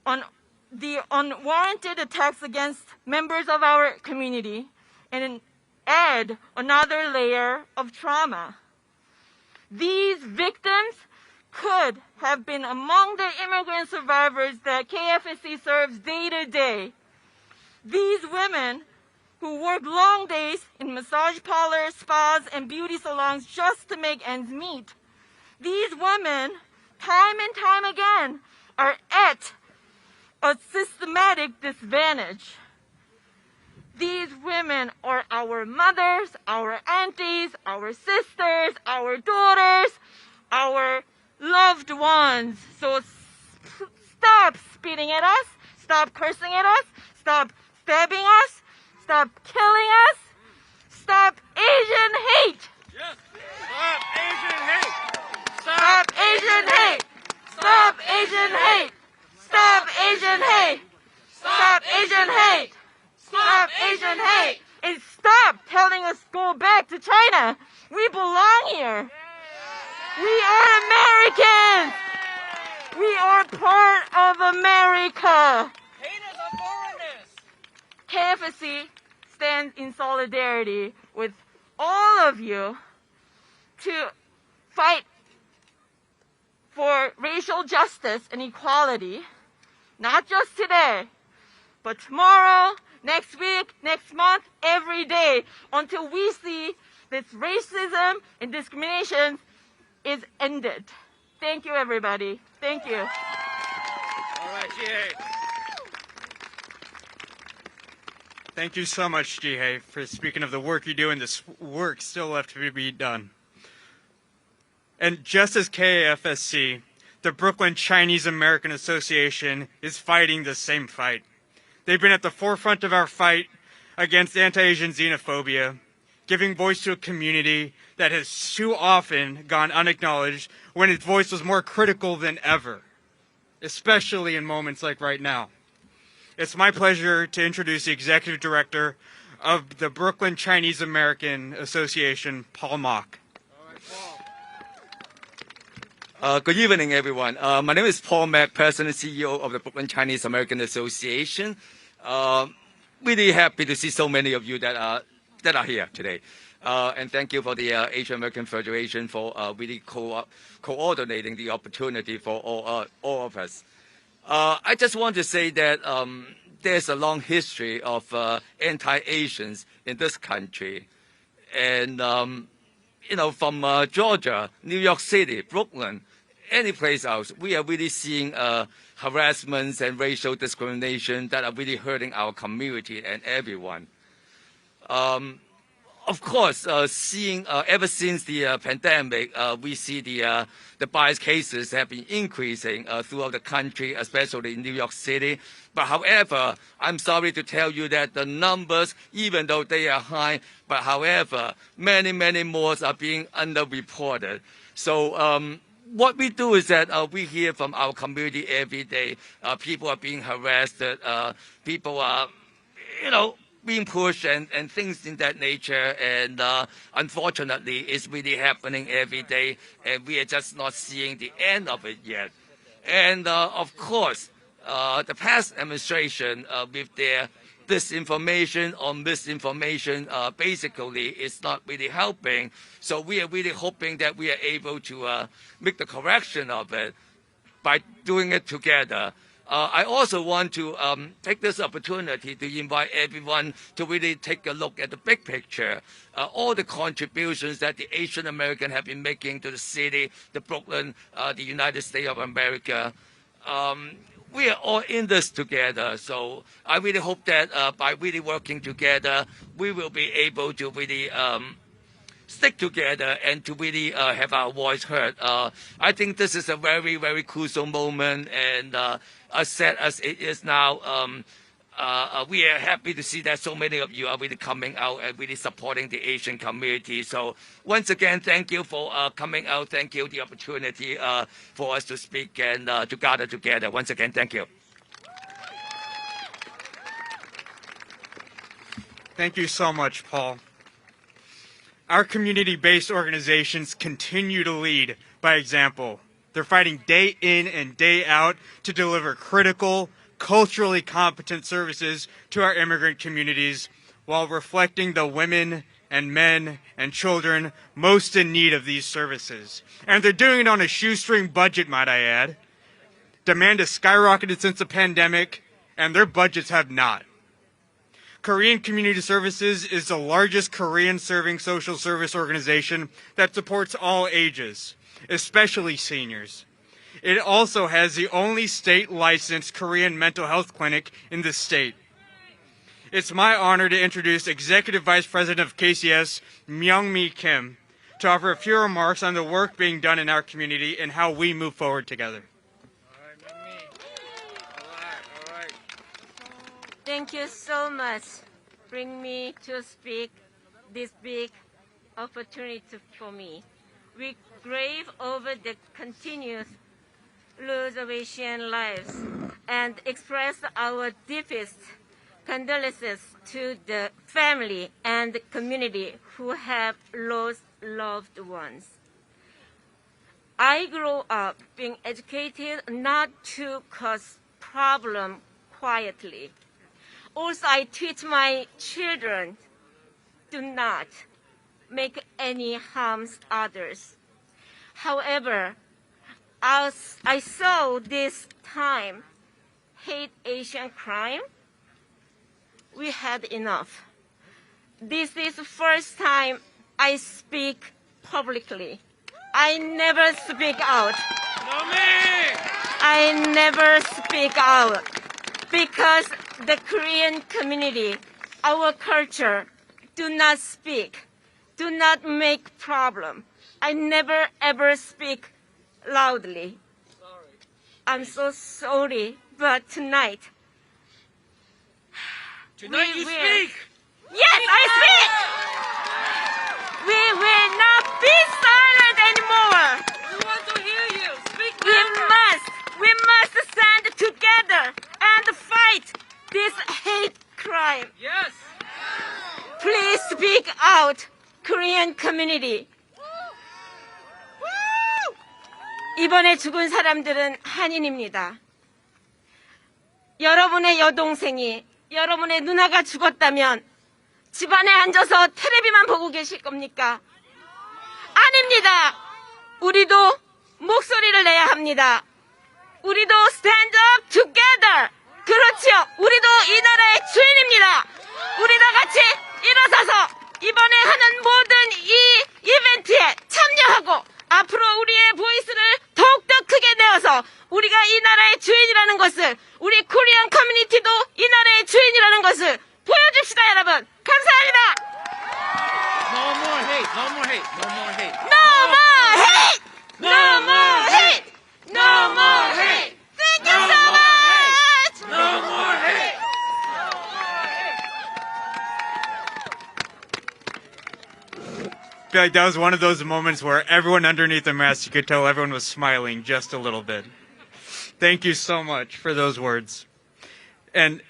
on the unwarranted attacks against members of our community and add another layer of trauma. These victims could have been among the immigrant survivors that KFSC serves day to day. These women who work long days in massage parlors, spas, and beauty salons just to make ends meet. These women, time and time again, are at a systematic disadvantage. These women are our mothers, our aunties, our sisters, our daughters, our loved ones. So stop spitting at us, stop cursing at us, stop stabbing us, stop killing us, stop Asian hate. Yes. Stop Asian hate. Stop Asian hate. Stop Asian hate. Stop Asian hate. Stop Asian hate. Stop Asian hate. And stop telling us go back to China. We belong here. We are Americans. We are part of America. Haters are foreigners. KFSC stands in solidarity with all of you to fight for racial justice and equality, not just today, but tomorrow, next week, next month, every day, until we see this racism and discrimination is ended. Thank you, everybody. Thank you. All right, Jihei. Thank you so much, Jihei, for speaking of the work you do and this work still left to be done. And just as KAFSC, the Brooklyn Chinese American Association is fighting the same fight. They've been at the forefront of our fight against anti-Asian xenophobia, giving voice to a community that has too often gone unacknowledged when its voice was more critical than ever, especially in moments like right now. It's my pleasure to introduce the Executive Director of the Brooklyn Chinese American Association, Paul Mock. Good evening, everyone. My name is Paul Mack, President and CEO of the Brooklyn Chinese American Association. Really happy to see so many of you that are here today. And thank you for the Asian American Federation for really coordinating the opportunity for all of us. I just want to say that there's a long history of anti-Asians in this country. And, you know, from Georgia, New York City, Brooklyn, any place else, we are really seeing harassments and racial discrimination that are really hurting our community and everyone. Of course, seeing ever since the pandemic, we see the bias cases have been increasing throughout the country, especially in New York City. But however, I'm sorry to tell you that the numbers, even though they are high, but however, many, many more are being underreported. So what we do is that we hear from our community every day. People are being harassed. People are, you know, being pushed and things in that nature. And unfortunately, it's really happening every day. And we are just not seeing the end of it yet. And of course, the past administration with their disinformation or misinformation basically is not really helping. So we are really hoping that we are able to make the correction of it by doing it together. I also want to take this opportunity to invite everyone to really take a look at the big picture, all the contributions that the Asian American have been making to the city, the Brooklyn, the United States of America. We are all in this together, so I really hope that by really working together, we will be able to really stick together and to really have our voice heard. I think this is a very, very crucial moment, and as sad as it is now, we are happy to see that so many of you are really coming out and really supporting the Asian community. So once again, thank you for coming out. Thank you for the opportunity for us to speak and to gather together. Once again, thank you. Thank you so much, Paul. Our community-based organizations continue to lead by example. They're fighting day in and day out to deliver critical, culturally competent services to our immigrant communities while reflecting the women and men and children most in need of these services. And they're doing it on a shoestring budget, might I add. Demand has skyrocketed since the pandemic, and their budgets have not. Korean Community Services is the largest Korean-serving social service organization that supports all ages, especially seniors. It also has the only state-licensed Korean mental health clinic in the state. It's my honor to introduce Executive Vice President of KCS, Myung-Mi Kim, to offer a few remarks on the work being done in our community and how we move forward together. Thank you so much for bringing me to speak this big opportunity for me. We grieve over the continuous loss of Asian lives and express our deepest condolences to the family and the community who have lost loved ones. I grew up being educated not to cause problems quietly. Also, I teach my children do not make any harms others. However, as I saw this time hate Asian crime, we had enough. This is the first time I speak publicly. I never speak out. I never speak out because the Korean community, our culture, do not speak, do not make problem. I never ever speak loudly. I'm so sorry, but tonight you speak! Yes, I speak! We will not be silent anymore. We want to hear you. Speak We must stand together and fight this hate crime. Yes. Please speak out, Korean community. 이번에 죽은 사람들은 한인입니다. 여러분의 여동생이, 여러분의 누나가 죽었다면 집안에 앉아서 텔레비만 보고 계실 겁니까? 아닙니다. 우리도 목소리를 내야 합니다. 우리도 stand up together. 그렇죠. 우리도 이 나라의 주인입니다. 우리 다 같이 일어서서 이번에 하는 모든 이 이벤트에 참여하고 앞으로 우리의 보이스를 더욱더 크게 내어서 우리가 이 나라의 주인이라는 것을, 우리 코리안 커뮤니티도 이 나라의 주인이라는 것을 보여줍시다, 여러분. 감사합니다. No more hate. No more hate. No more hate. No more hate. No more hate. No more hate. Thank you so much. No more hate. I feel like that was one of those moments where everyone underneath the mask, you could tell everyone was smiling just a little bit. Thank you so much for those words. And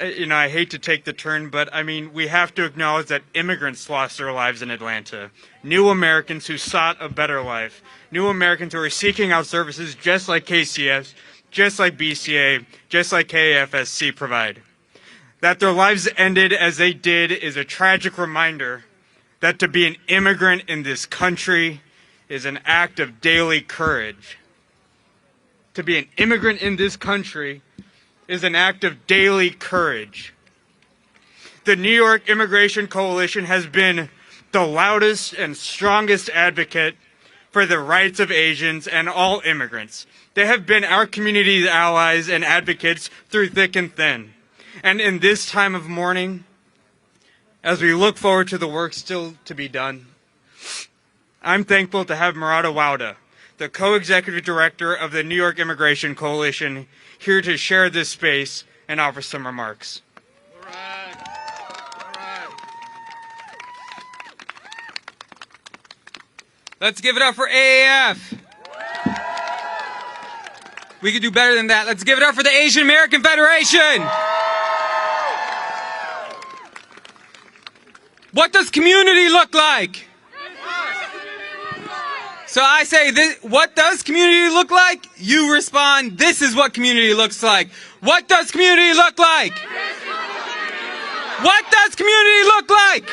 you know, I hate to take the turn, but I mean, we have to acknowledge that immigrants lost their lives in Atlanta. New Americans who sought a better life. New Americans who are seeking out services just like KCS, just like BCA, just like KFSC provide. That their lives ended as they did is a tragic reminder that to be an immigrant in this country is an act of daily courage. To be an immigrant in this country is an act of daily courage. The New York Immigration Coalition has been the loudest and strongest advocate for the rights of Asians and all immigrants. They have been our community's allies and advocates through thick and thin. And in this time of mourning, as we look forward to the work still to be done, I'm thankful to have Murata Wauda, the co-executive director of the New York Immigration Coalition, here to share this space and offer some remarks. All right. Let's give it up for AAF. We could do better than that. Let's give it up for the Asian American Federation. What does community look like? So I say, what does community look like? You respond, this is what community looks like. What does community look like? What does community look like?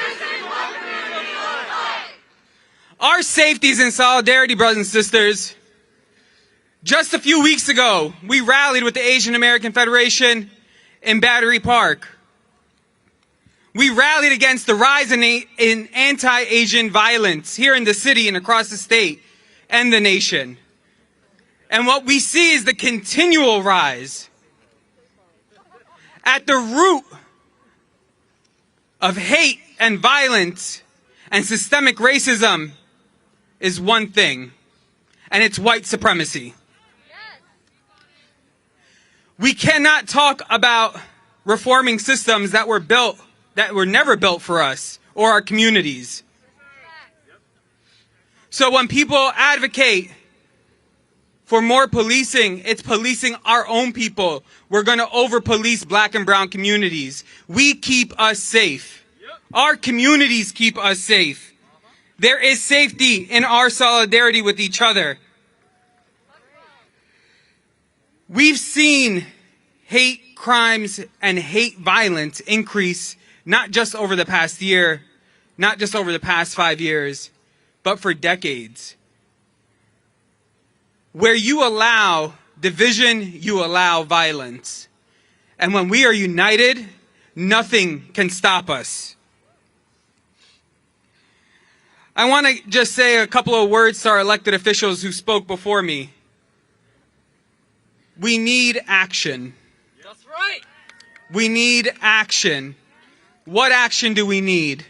Our safety is in solidarity, brothers and sisters. Just a few weeks ago, we rallied with the Asian American Federation in Battery Park. We rallied against the rise in anti-Asian violence here in the city and across the state and the nation. And what we see is the continual rise. At the root of hate and violence and systemic racism is one thing, and it's white supremacy. We cannot talk about reforming systems that were never built for us or our communities. So when people advocate for more policing, it's policing our own people. We're going to over-police black and brown communities. We keep us safe. Our communities keep us safe. There is safety in our solidarity with each other. We've seen hate crimes and hate violence increase not just over the past year, not just over the past 5 years, but for decades. Where you allow division, you allow violence. And when we are united, nothing can stop us. I want to just say a couple of words to our elected officials who spoke before me. We need action. That's right. We need action. What action do we need?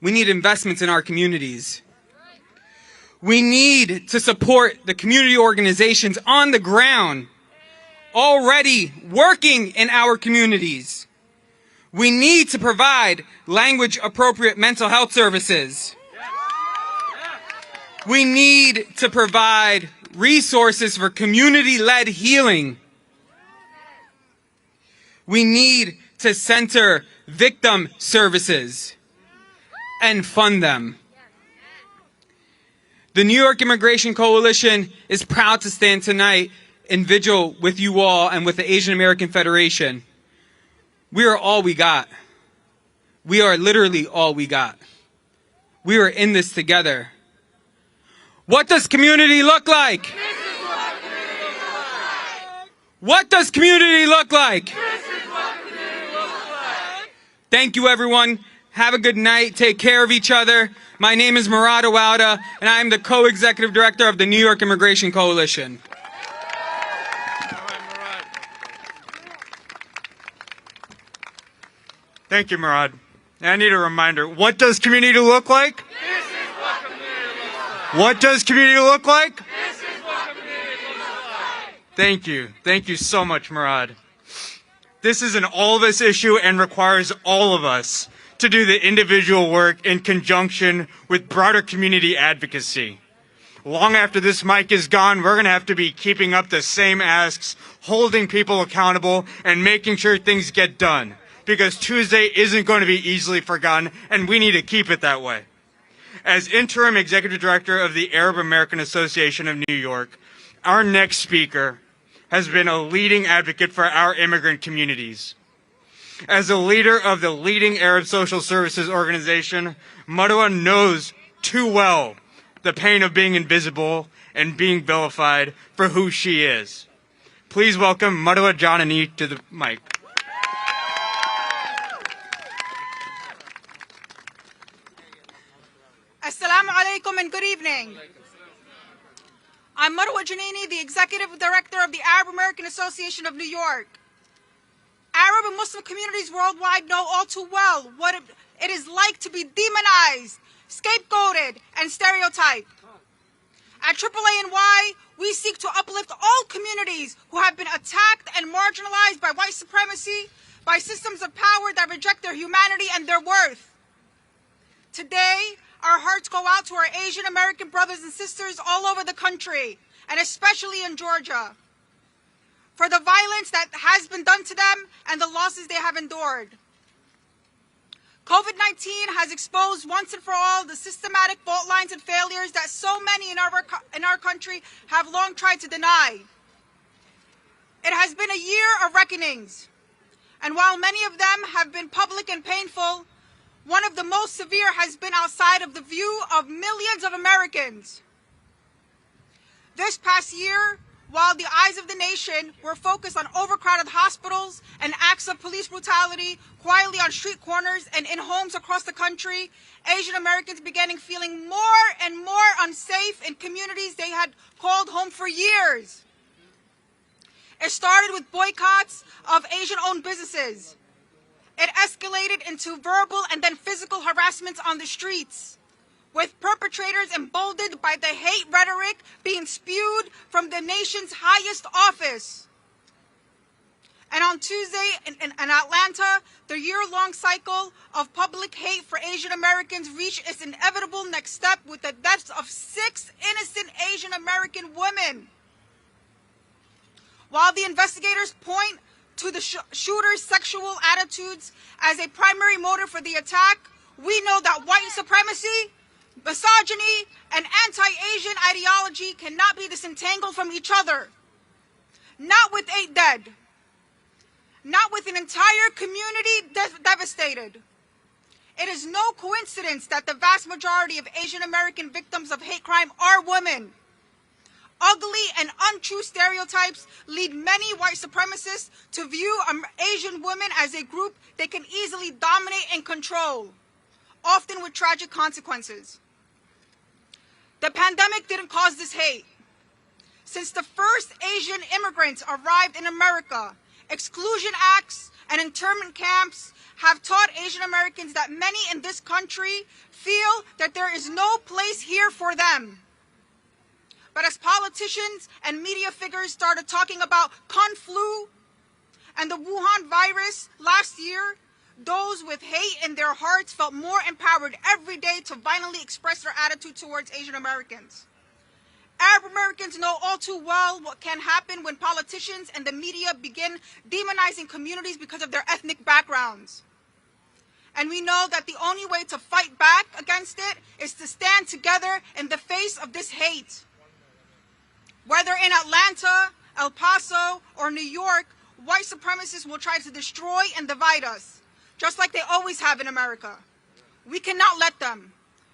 We need investments in our communities. We need to support the community organizations on the ground already working in our communities. We need to provide language-appropriate mental health services. We need to provide resources for community-led healing. We need to center victim services and fund them. The New York Immigration Coalition is proud to stand tonight in vigil with you all and with the Asian American Federation. We are all we got. We are literally all we got. We are in this together. What does community look like? This is what community looks like. What does community look like? This is what community looks like. Thank you, everyone. Have a good night. Take care of each other. My name is Murad Awauda, and I am the co-executive director of the New York Immigration Coalition. Thank you, Murad. I need a reminder. What does community look like? This is what community looks like. What does community look like? This is what community looks like. Thank you. Thank you so much, Murad. This is an all of us issue and requires all of us to do the individual work in conjunction with broader community advocacy. Long after this mic is gone, we're going to have to be keeping up the same asks, holding people accountable, and making sure things get done. Because Tuesday isn't going to be easily forgotten, and we need to keep it that way. As interim executive director of the Arab American Association of New York, our next speaker has been a leading advocate for our immigrant communities. As a leader of the leading Arab social services organization, Marwa knows too well the pain of being invisible and being vilified for who she is. Please welcome Marwa Janani to the mic. Assalamu alaikum and good evening. I'm Marwa Janani, the Executive Director of the Arab American Association of New York. Arab and Muslim communities worldwide know all too well what it is like to be demonized, scapegoated, and stereotyped. At AAA&Y, we seek to uplift all communities who have been attacked and marginalized by white supremacy, by systems of power that reject their humanity and their worth. Today, our hearts go out to our Asian American brothers and sisters all over the country, and especially in Georgia, for the violence that has been done to them and the losses they have endured. COVID-19 has exposed once and for all the systematic fault lines and failures that so many in our country have long tried to deny. It has been a year of reckonings, and while many of them have been public and painful, one of the most severe has been outside of the view of millions of Americans. This past year, while the eyes of the nation were focused on overcrowded hospitals and acts of police brutality quietly on street corners and in homes across the country, Asian Americans began feeling more and more unsafe in communities they had called home for years. It started with boycotts of Asian-owned businesses. It escalated into verbal and then physical harassment on the streets, with perpetrators emboldened by the hate rhetoric being spewed from the nation's highest office. And on Tuesday in Atlanta, the year-long cycle of public hate for Asian Americans reached its inevitable next step with the deaths of 6 innocent Asian American women. While the investigators point to the shooter's sexual attitudes as a primary motive for the attack, we know that white supremacy, misogyny, and anti-Asian ideology cannot be disentangled from each other. Not with 8 dead. Not with an entire community devastated. It is no coincidence that the vast majority of Asian American victims of hate crime are women. Ugly and untrue stereotypes lead many white supremacists to view Asian women as a group they can easily dominate and control, often with tragic consequences. The pandemic didn't cause this hate. Since the first Asian immigrants arrived in America, exclusion acts and internment camps have taught Asian Americans that many in this country feel that there is no place here for them. But as politicians and media figures started talking about Kung Flu and the Wuhan virus last year, those with hate in their hearts felt more empowered every day to violently express their attitude towards Asian Americans. Arab Americans know all too well what can happen when politicians and the media begin demonizing communities because of their ethnic backgrounds. And we know that the only way to fight back against it is to stand together in the face of this hate. Whether in Atlanta, El Paso, or New York, white supremacists will try to destroy and divide us, just like they always have in America. We cannot let them.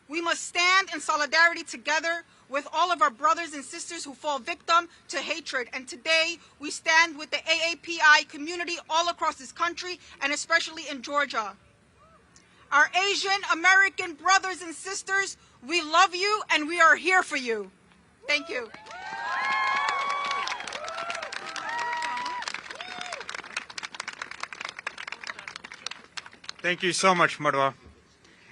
We must stand in solidarity together with all of our brothers and sisters who fall victim to hatred. And today, we stand with the AAPI community all across this country, and especially in Georgia. Our Asian American brothers and sisters, we love you and we are here for you. Thank you. Thank you so much, Marwa.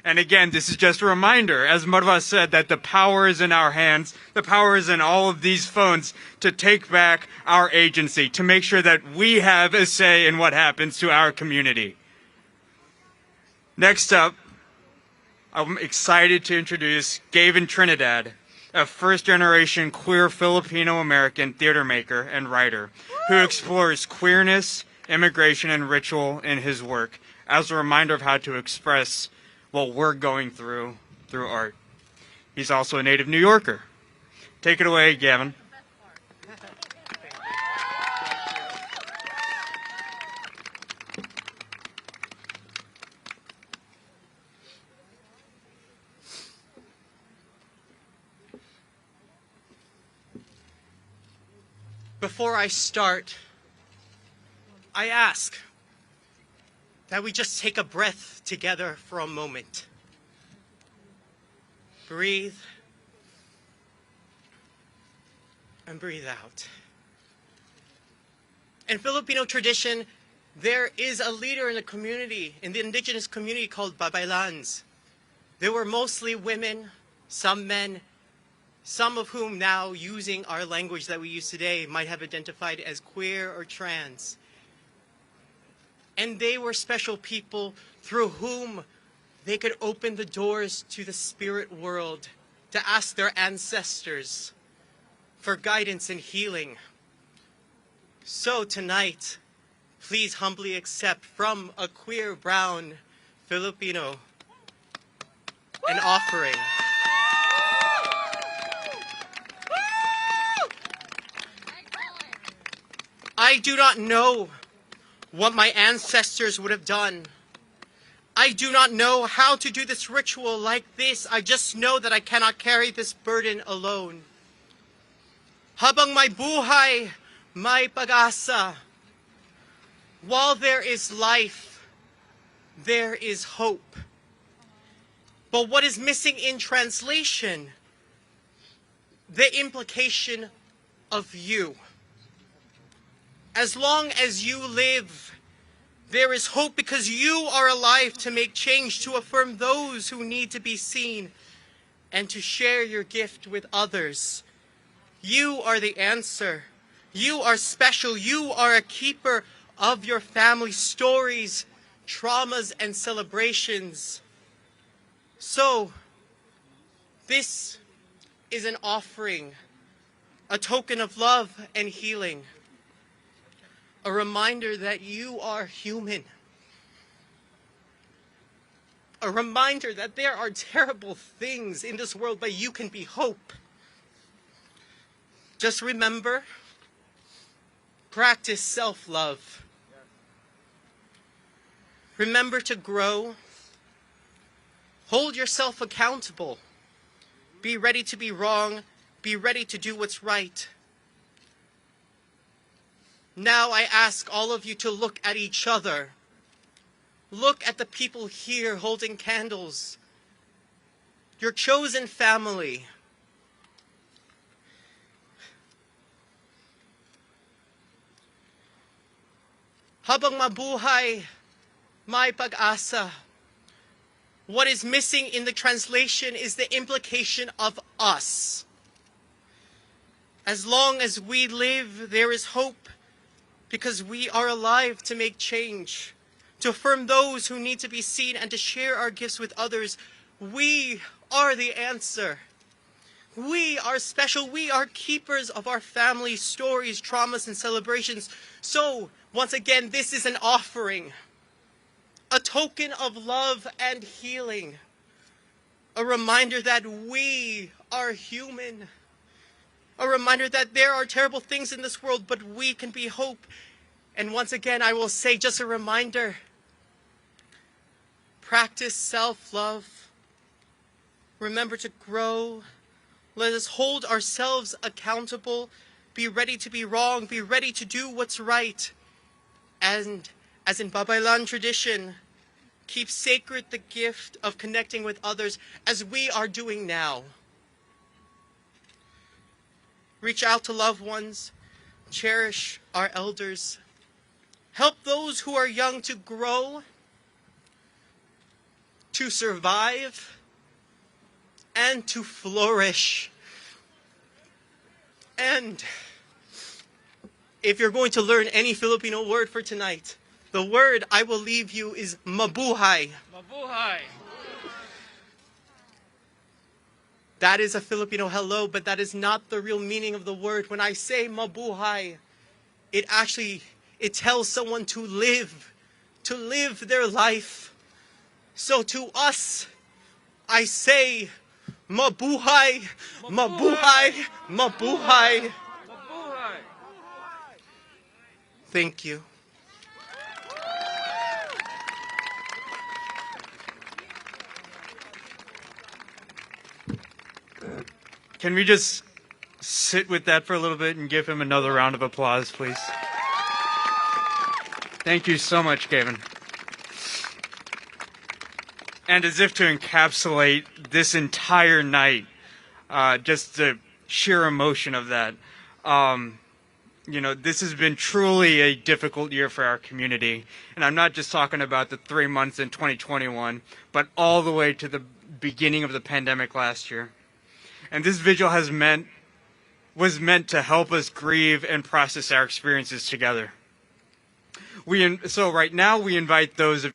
And again, this is just a reminder, as Marwa said, that the power is in our hands, the power is in all of these phones to take back our agency, to make sure that we have a say in what happens to our community. Next up, I'm excited to introduce Gabe and Trinidad, a first-generation queer Filipino-American theater maker and writer who explores queerness, immigration, and ritual in his work as a reminder of how to express what we're going through art. He's also a native New Yorker. Take it away, Gavin. Before I start, I ask that we just take a breath together for a moment. Breathe and breathe out. In Filipino tradition, there is a leader in the community, in the indigenous community, called babaylans. They were mostly women, some men, some of whom now, using our language that we use today, might have identified as queer or trans. And they were special people through whom they could open the doors to the spirit world to ask their ancestors for guidance and healing. So tonight, please humbly accept from a queer brown Filipino an offering. I do not know what my ancestors would have done. I do not know how to do this ritual like this. I just know that I cannot carry this burden alone. Habang may buhay, may pag-asa. While there is life, there is hope. But what is missing in translation? The implication of you. As long as you live, there is hope because you are alive to make change, to affirm those who need to be seen, and to share your gift with others. You are the answer. You are special. You are a keeper of your family stories, traumas, and celebrations. So, this is an offering, a token of love and healing, a reminder that you are human, a reminder that there are terrible things in this world, but you can be hope. Just remember, practice self-love. Remember to grow. Hold yourself accountable. Be ready to be wrong. Be ready to do what's right. Now I ask all of you to look at each other. Look at the people here holding candles. Your chosen family. Habang mabuhay, may pag-asa. What is missing in the translation is the implication of us. As long as we live, there is hope because we are alive to make change, to affirm those who need to be seen, and to share our gifts with others. We are the answer. We are special. We are keepers of our family stories, traumas, and celebrations. So, once again, this is an offering, a token of love and healing, a reminder that we are human, a reminder that there are terrible things in this world, but we can be hope. And once again, I will say, just a reminder, practice self-love, remember to grow, let us hold ourselves accountable, be ready to be wrong, be ready to do what's right, and as in Babaylan tradition, keep sacred the gift of connecting with others as we are doing now. Reach out to loved ones, cherish our elders, help those who are young to grow, to survive, and to flourish. And if you're going to learn any Filipino word for tonight, the word I will leave you is mabuhay. Mabuhay. That is a Filipino hello, but that is not the real meaning of the word. When I say mabuhay, it tells someone to live their life. So to us, I say mabuhay, mabuhay, mabuhay. Thank you. Can we just sit with that for a little bit and give him another round of applause, please? Thank you so much, Gavin. And as if to encapsulate this entire night, just the sheer emotion of that, this has been truly a difficult year for our community. And I'm not just talking about the 3 months in 2021, but all the way to the beginning of the pandemic last year. And this vigil was meant to help us grieve and process our experiences together. So right now we invite those of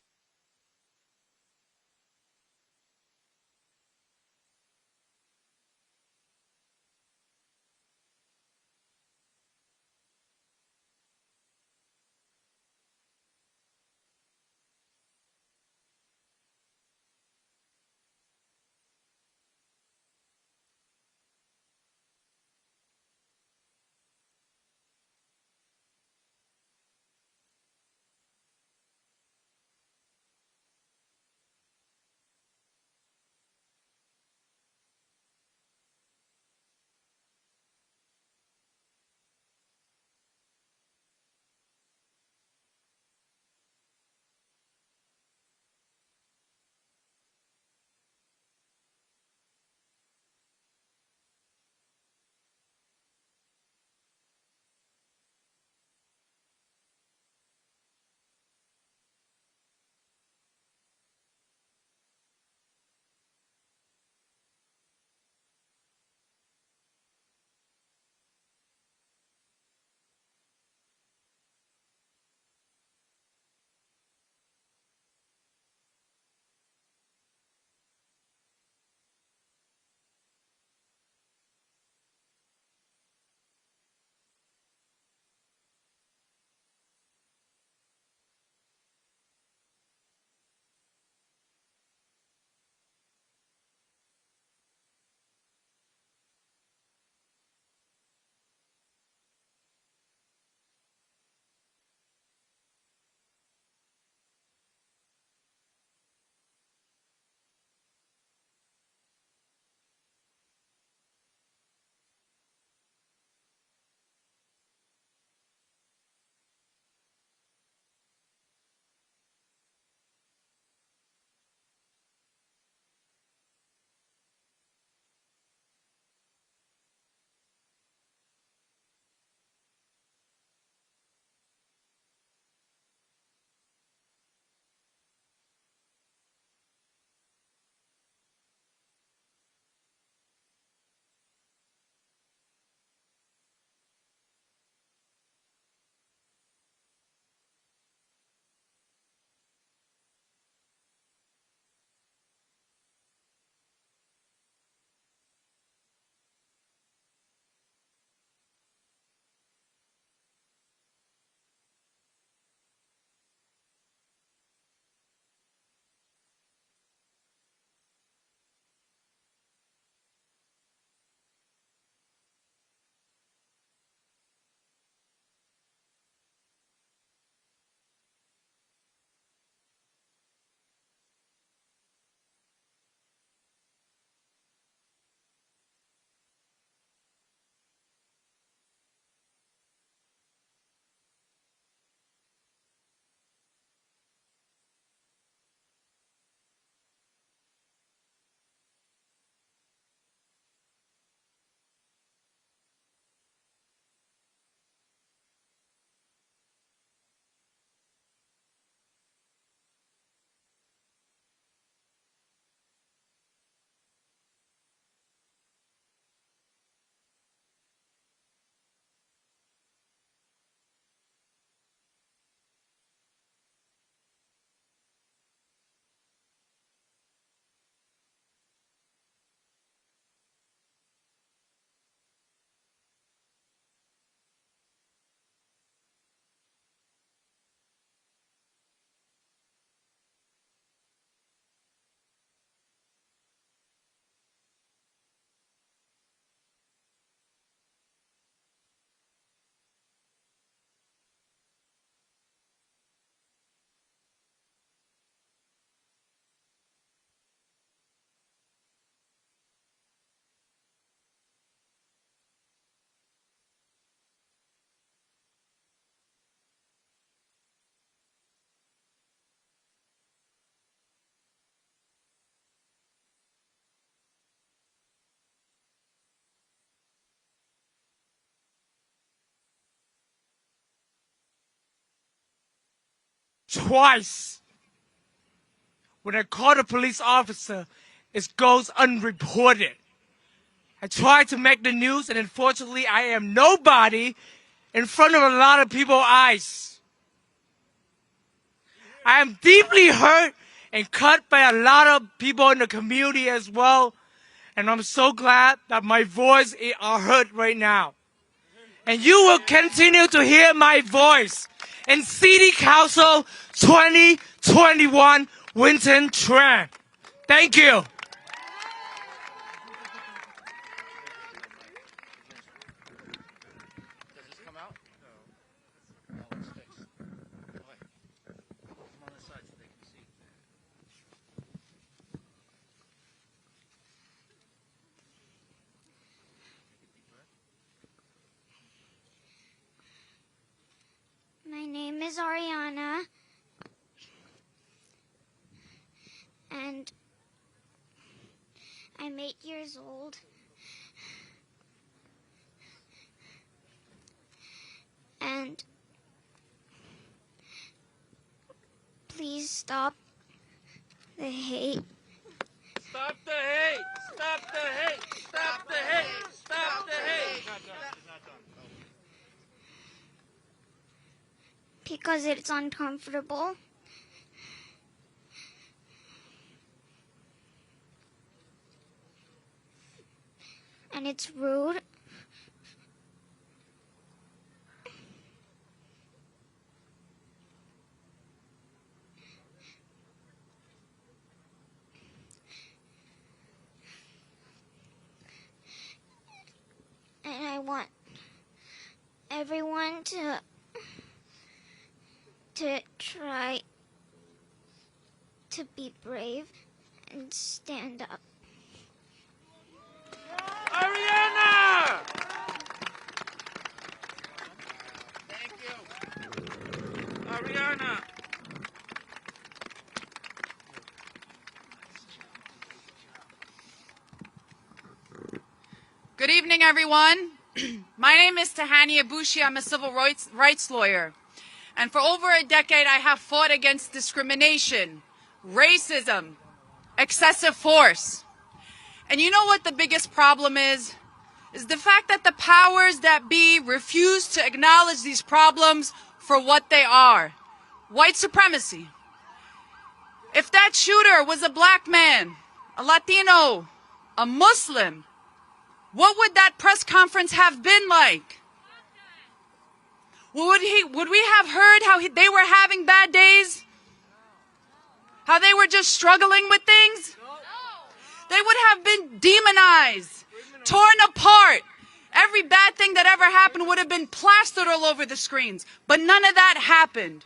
twice. When I call a police officer, it goes unreported. I try to make the news, and unfortunately, I am nobody in front of a lot of people's eyes. I am deeply hurt and cut by a lot of people in the community as well. And I'm so glad that my voice is heard right now. And you will continue to hear my voice in City Council 2021 Winton Tran. Thank you. My name is Ariana, and I'm 8 years old. And please stop the hate. Stop the hate! Stop the hate! Stop the hate! Stop the hate! Because it's uncomfortable. And it's rude. And I want everyone to try to be brave and stand up. Ariana! Thank you. Ariana! Good evening, everyone. My name is Tahani Abushi. I'm a civil rights lawyer. And for over a decade, I have fought against discrimination, racism, excessive force. And you know what the biggest problem is? Is the fact that the powers that be refuse to acknowledge these problems for what they are. White supremacy. If that shooter was a black man, a Latino, a Muslim, what would that press conference have been like? Would we have heard how they were having bad days? How they were just struggling with things? They would have been demonized, torn apart. Every bad thing that ever happened would have been plastered all over the screens. But none of that happened.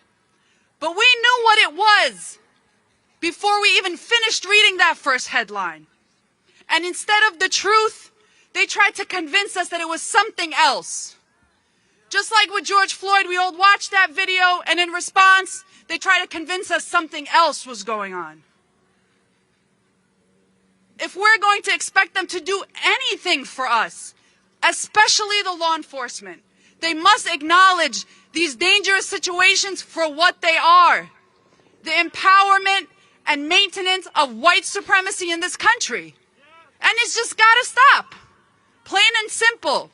But we knew what it was before we even finished reading that first headline. And instead of the truth, they tried to convince us that it was something else. Just like with George Floyd, we all watched that video, and in response, they tried to convince us something else was going on. If we're going to expect them to do anything for us, especially the law enforcement, they must acknowledge these dangerous situations for what they are. The empowerment and maintenance of white supremacy in this country. And it's just gotta stop. Plain and simple.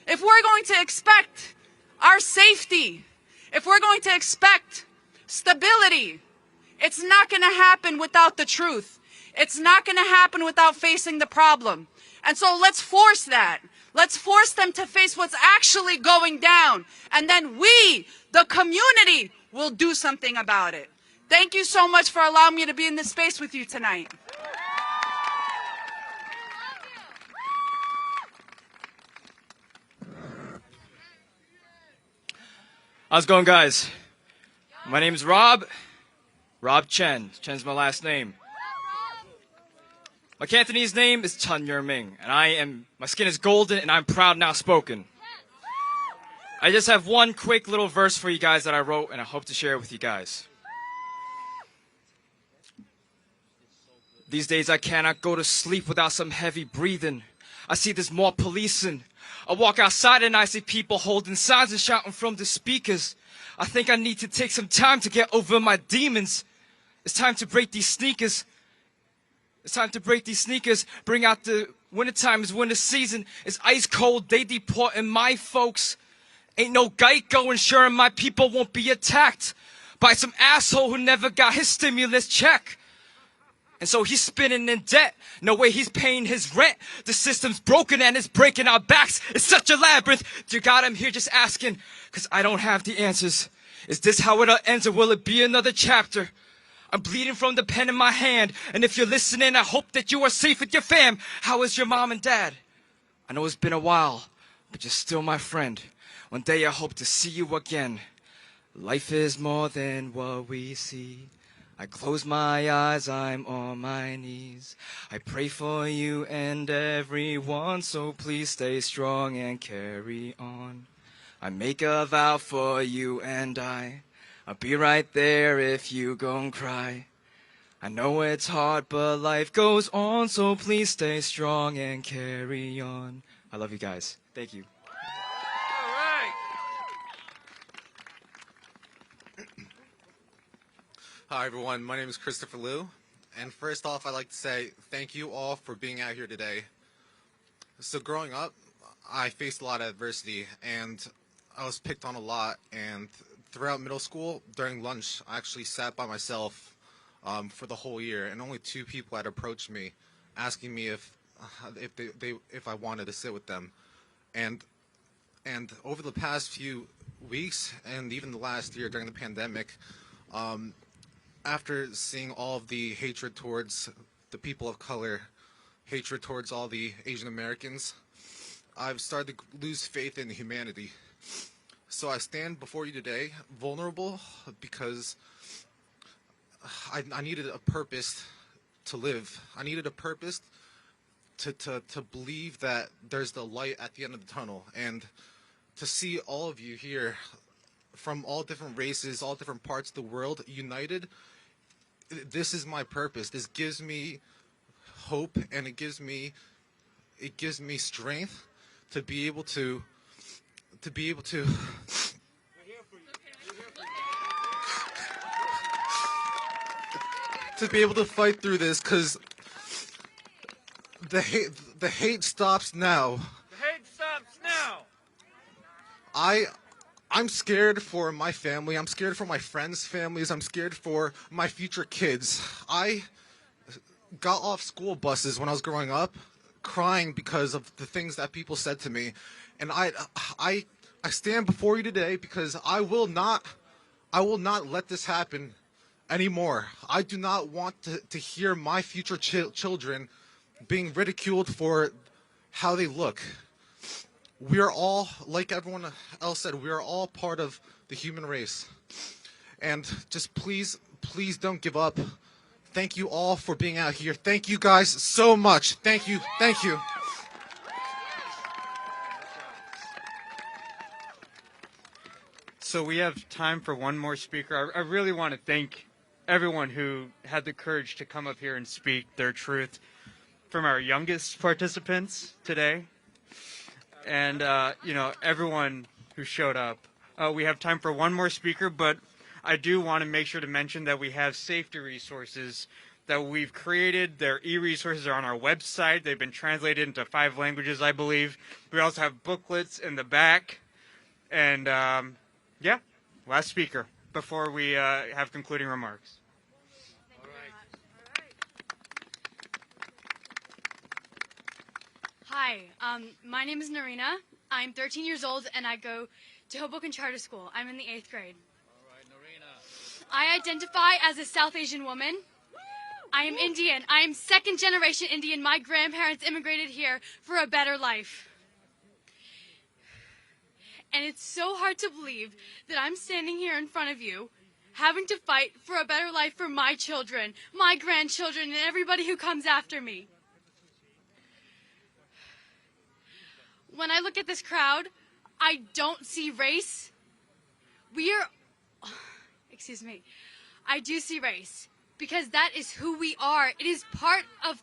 If we're going to expect our safety, if we're going to expect stability, it's not going to happen without the truth. It's not going to happen without facing the problem. And so let's force that. Let's force them to face what's actually going down. And then we, the community, will do something about it. Thank you so much for allowing me to be in this space with you tonight. How's it going, guys? My name's Rob Chen. Chen's my last name. My Cantonese name is Chun Yer Ming, and my skin is golden, and I'm proud now spoken. I just have one quick little verse for you guys that I wrote, and I hope to share it with you guys. These days I cannot go to sleep without some heavy breathing. I see there's more policing. I walk outside and I see people holding signs and shouting from the speakers. I think I need to take some time to get over my demons. It's time to break these sneakers. It's time to break these sneakers. Bring out the wintertime is winter season. It's ice cold. They deporting my folks. Ain't no Geico ensuring my people won't be attacked by some asshole who never got his stimulus check. And so he's spinning in debt. No way he's paying his rent. The system's broken and it's breaking our backs. It's such a labyrinth. Dear God, I'm here just asking, cause I don't have the answers. Is this how it all ends, or will it be another chapter? I'm bleeding from the pen in my hand. And if you're listening, I hope that you are safe with your fam. How is your mom and dad? I know it's been a while, but you're still my friend. One day I hope to see you again. Life is more than what we see. I close my eyes, I'm on my knees. I pray for you and everyone, so please stay strong and carry on. I make a vow for you and I'll be right there if you gon' cry. I know it's hard, but life goes on, so please stay strong and carry on. I love you guys. Thank you. Hi everyone, my name is Christopher Liu, and first off I'd like to say thank you all for being out here today. So growing up, I faced a lot of adversity, and I was picked on a lot, and throughout middle school, during lunch, I actually sat by myself for the whole year, and only 2 people had approached me, asking me if I wanted to sit with them. And over the past few weeks, and even the last year during the pandemic, after seeing all of the hatred towards the people of color, hatred towards all the Asian Americans, I've started to lose faith in humanity. So I stand before you today vulnerable because I needed a purpose to live. I needed a purpose to believe that there's the light at the end of the tunnel, and to see all of you here from all different races, all different parts of the world united. This is my purpose. This gives me hope, and it gives me strength to be able to fight through this, because the hate stops now. The hate stops now. I'm scared for my family. I'm scared for my friends' families. I'm scared for my future kids. I got off school buses when I was growing up, crying because of the things that people said to me. And I stand before you today because I will not let this happen anymore. I do not want to hear my future children being ridiculed for how they look. We are all, like everyone else said, we are all part of the human race. And just please don't give up. Thank you all for being out here. Thank you guys so much. Thank you. Thank you. So we have time for one more speaker. I really want to thank everyone who had the courage to come up here and speak their truth. From our youngest participants today, and everyone who showed up. We have time for one more speaker, but I do want to make sure to mention that we have safety resources that we've created. Their e-resources are on our website. They've been translated into 5 languages, I believe. We also have booklets in the back. And last speaker before we have concluding remarks. Hi, my name is Narina. I'm 13 years old and I go to Hoboken Charter School. I'm in the 8th grade. All right, Narina. I identify as a South Asian woman. I am Indian. I am 2nd generation Indian. My grandparents immigrated here for a better life. And it's so hard to believe that I'm standing here in front of you, having to fight for a better life for my children, my grandchildren, and everybody who comes after me. When I look at this crowd, I don't see race. Excuse me. I do see race because that is who we are. It is part of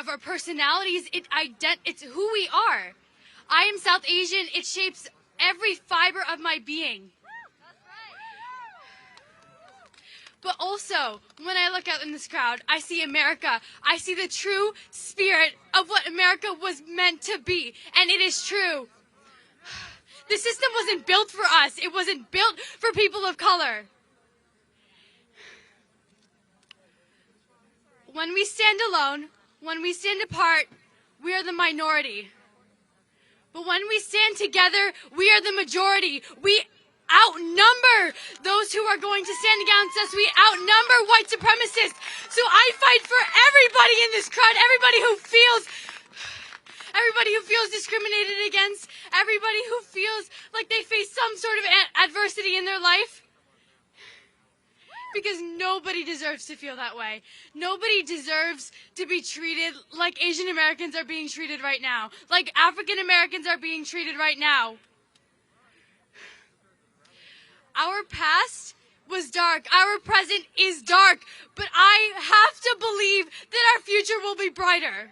our personalities. It's who we are. I am South Asian. It shapes every fiber of my being. But also, when I look out in this crowd, I see America. I see the true spirit of what America was meant to be. And it is true. The system wasn't built for us. It wasn't built for people of color. When we stand alone, when we stand apart, we are the minority. But when we stand together, we are the majority. We outnumber those who are going to stand against us. We outnumber white supremacists. So I fight for everybody in this crowd, everybody who feels discriminated against, everybody who feels like they face some sort of adversity in their life. Because nobody deserves to feel that way. Nobody deserves to be treated like Asian Americans are being treated right now, like African Americans are being treated right now. Our past was dark. Our present is dark. But I have to believe that our future will be brighter.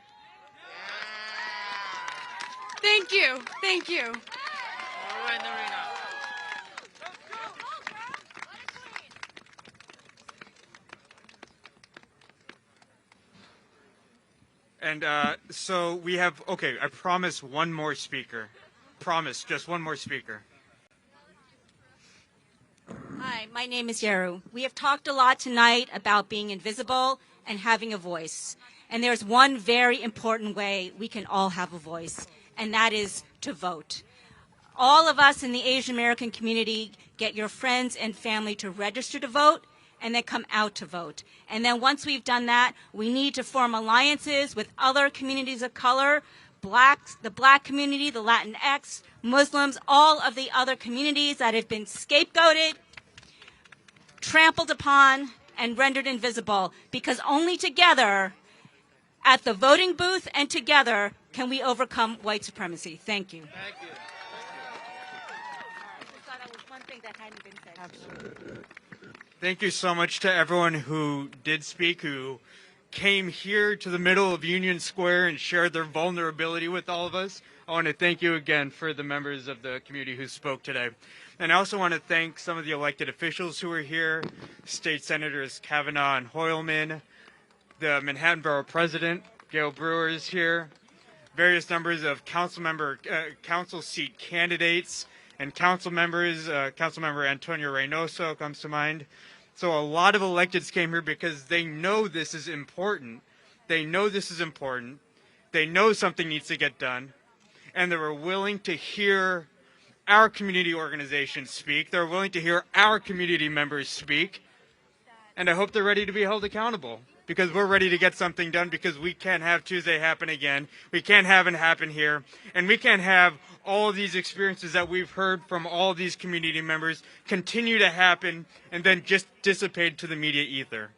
Thank you. Thank you. All right, Norina. And so we have, okay, I promise one more speaker. Promise, just one more speaker. Hi, my name is Yaru. We have talked a lot tonight about being invisible and having a voice. And there's one very important way we can all have a voice, and that is to vote. All of us in the Asian American community get your friends and family to register to vote, and then come out to vote. And then once we've done that, we need to form alliances with other communities of color, the Black community, the Latinx, Muslims, all of the other communities that have been scapegoated, trampled upon, and rendered invisible, because only together, at the voting booth and together, can we overcome white supremacy. Thank you. Thank you. I just thought that was one thing that hadn't been said. Absolutely. Thank you so much to everyone who did speak, who came here to the middle of Union Square and shared their vulnerability with all of us. I want to thank you again for the members of the community who spoke today. And I also want to thank some of the elected officials who are here, State Senators Kavanaugh and Hoylman, the Manhattan Borough President, Gail Brewer, is here, various numbers of council seat candidates, and council members. Councilmember Antonio Reynoso comes to mind. So a lot of electeds came here because they know this is important. They know this is important. They know something needs to get done. And they were willing to hear our community organizations speak. They're willing to hear our community members speak. And I hope they're ready to be held accountable, because we're ready to get something done, because we can't have Tuesday happen again. We can't have it happen here. And we can't have all of these experiences that we've heard from all these community members continue to happen and then just dissipate to the media ether.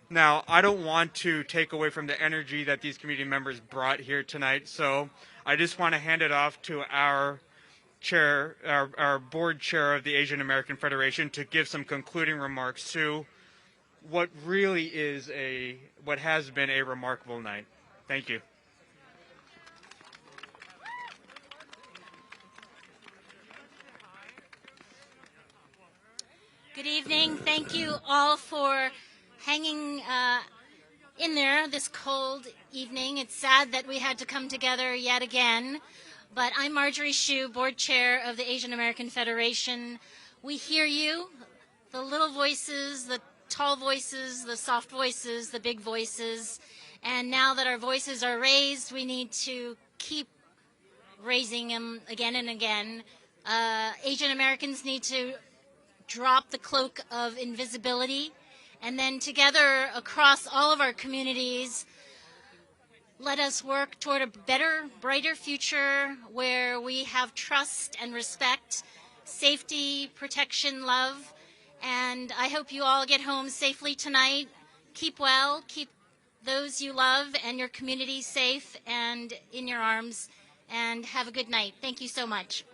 Now, I don't want to take away from the energy that these community members brought here tonight, so I just want to hand it off to our chair, our board chair of the Asian American Federation, to give some concluding remarks to what really is what has been a remarkable night. Thank you. Good evening. Thank you all for hanging in there this cold evening. It's sad that we had to come together yet again, but I'm Marjorie Schuh, board chair of the Asian American Federation. We hear you, the little voices, the tall voices, the soft voices, the big voices, and now that our voices are raised, we need to keep raising them again and again. Asian Americans need to drop the cloak of invisibility, and then together across all of our communities, let us work toward a better, brighter future where we have trust and respect, safety, protection, love, and I hope you all get home safely tonight. Keep well, keep those you love and your community safe and in your arms, and have a good night. Thank you so much.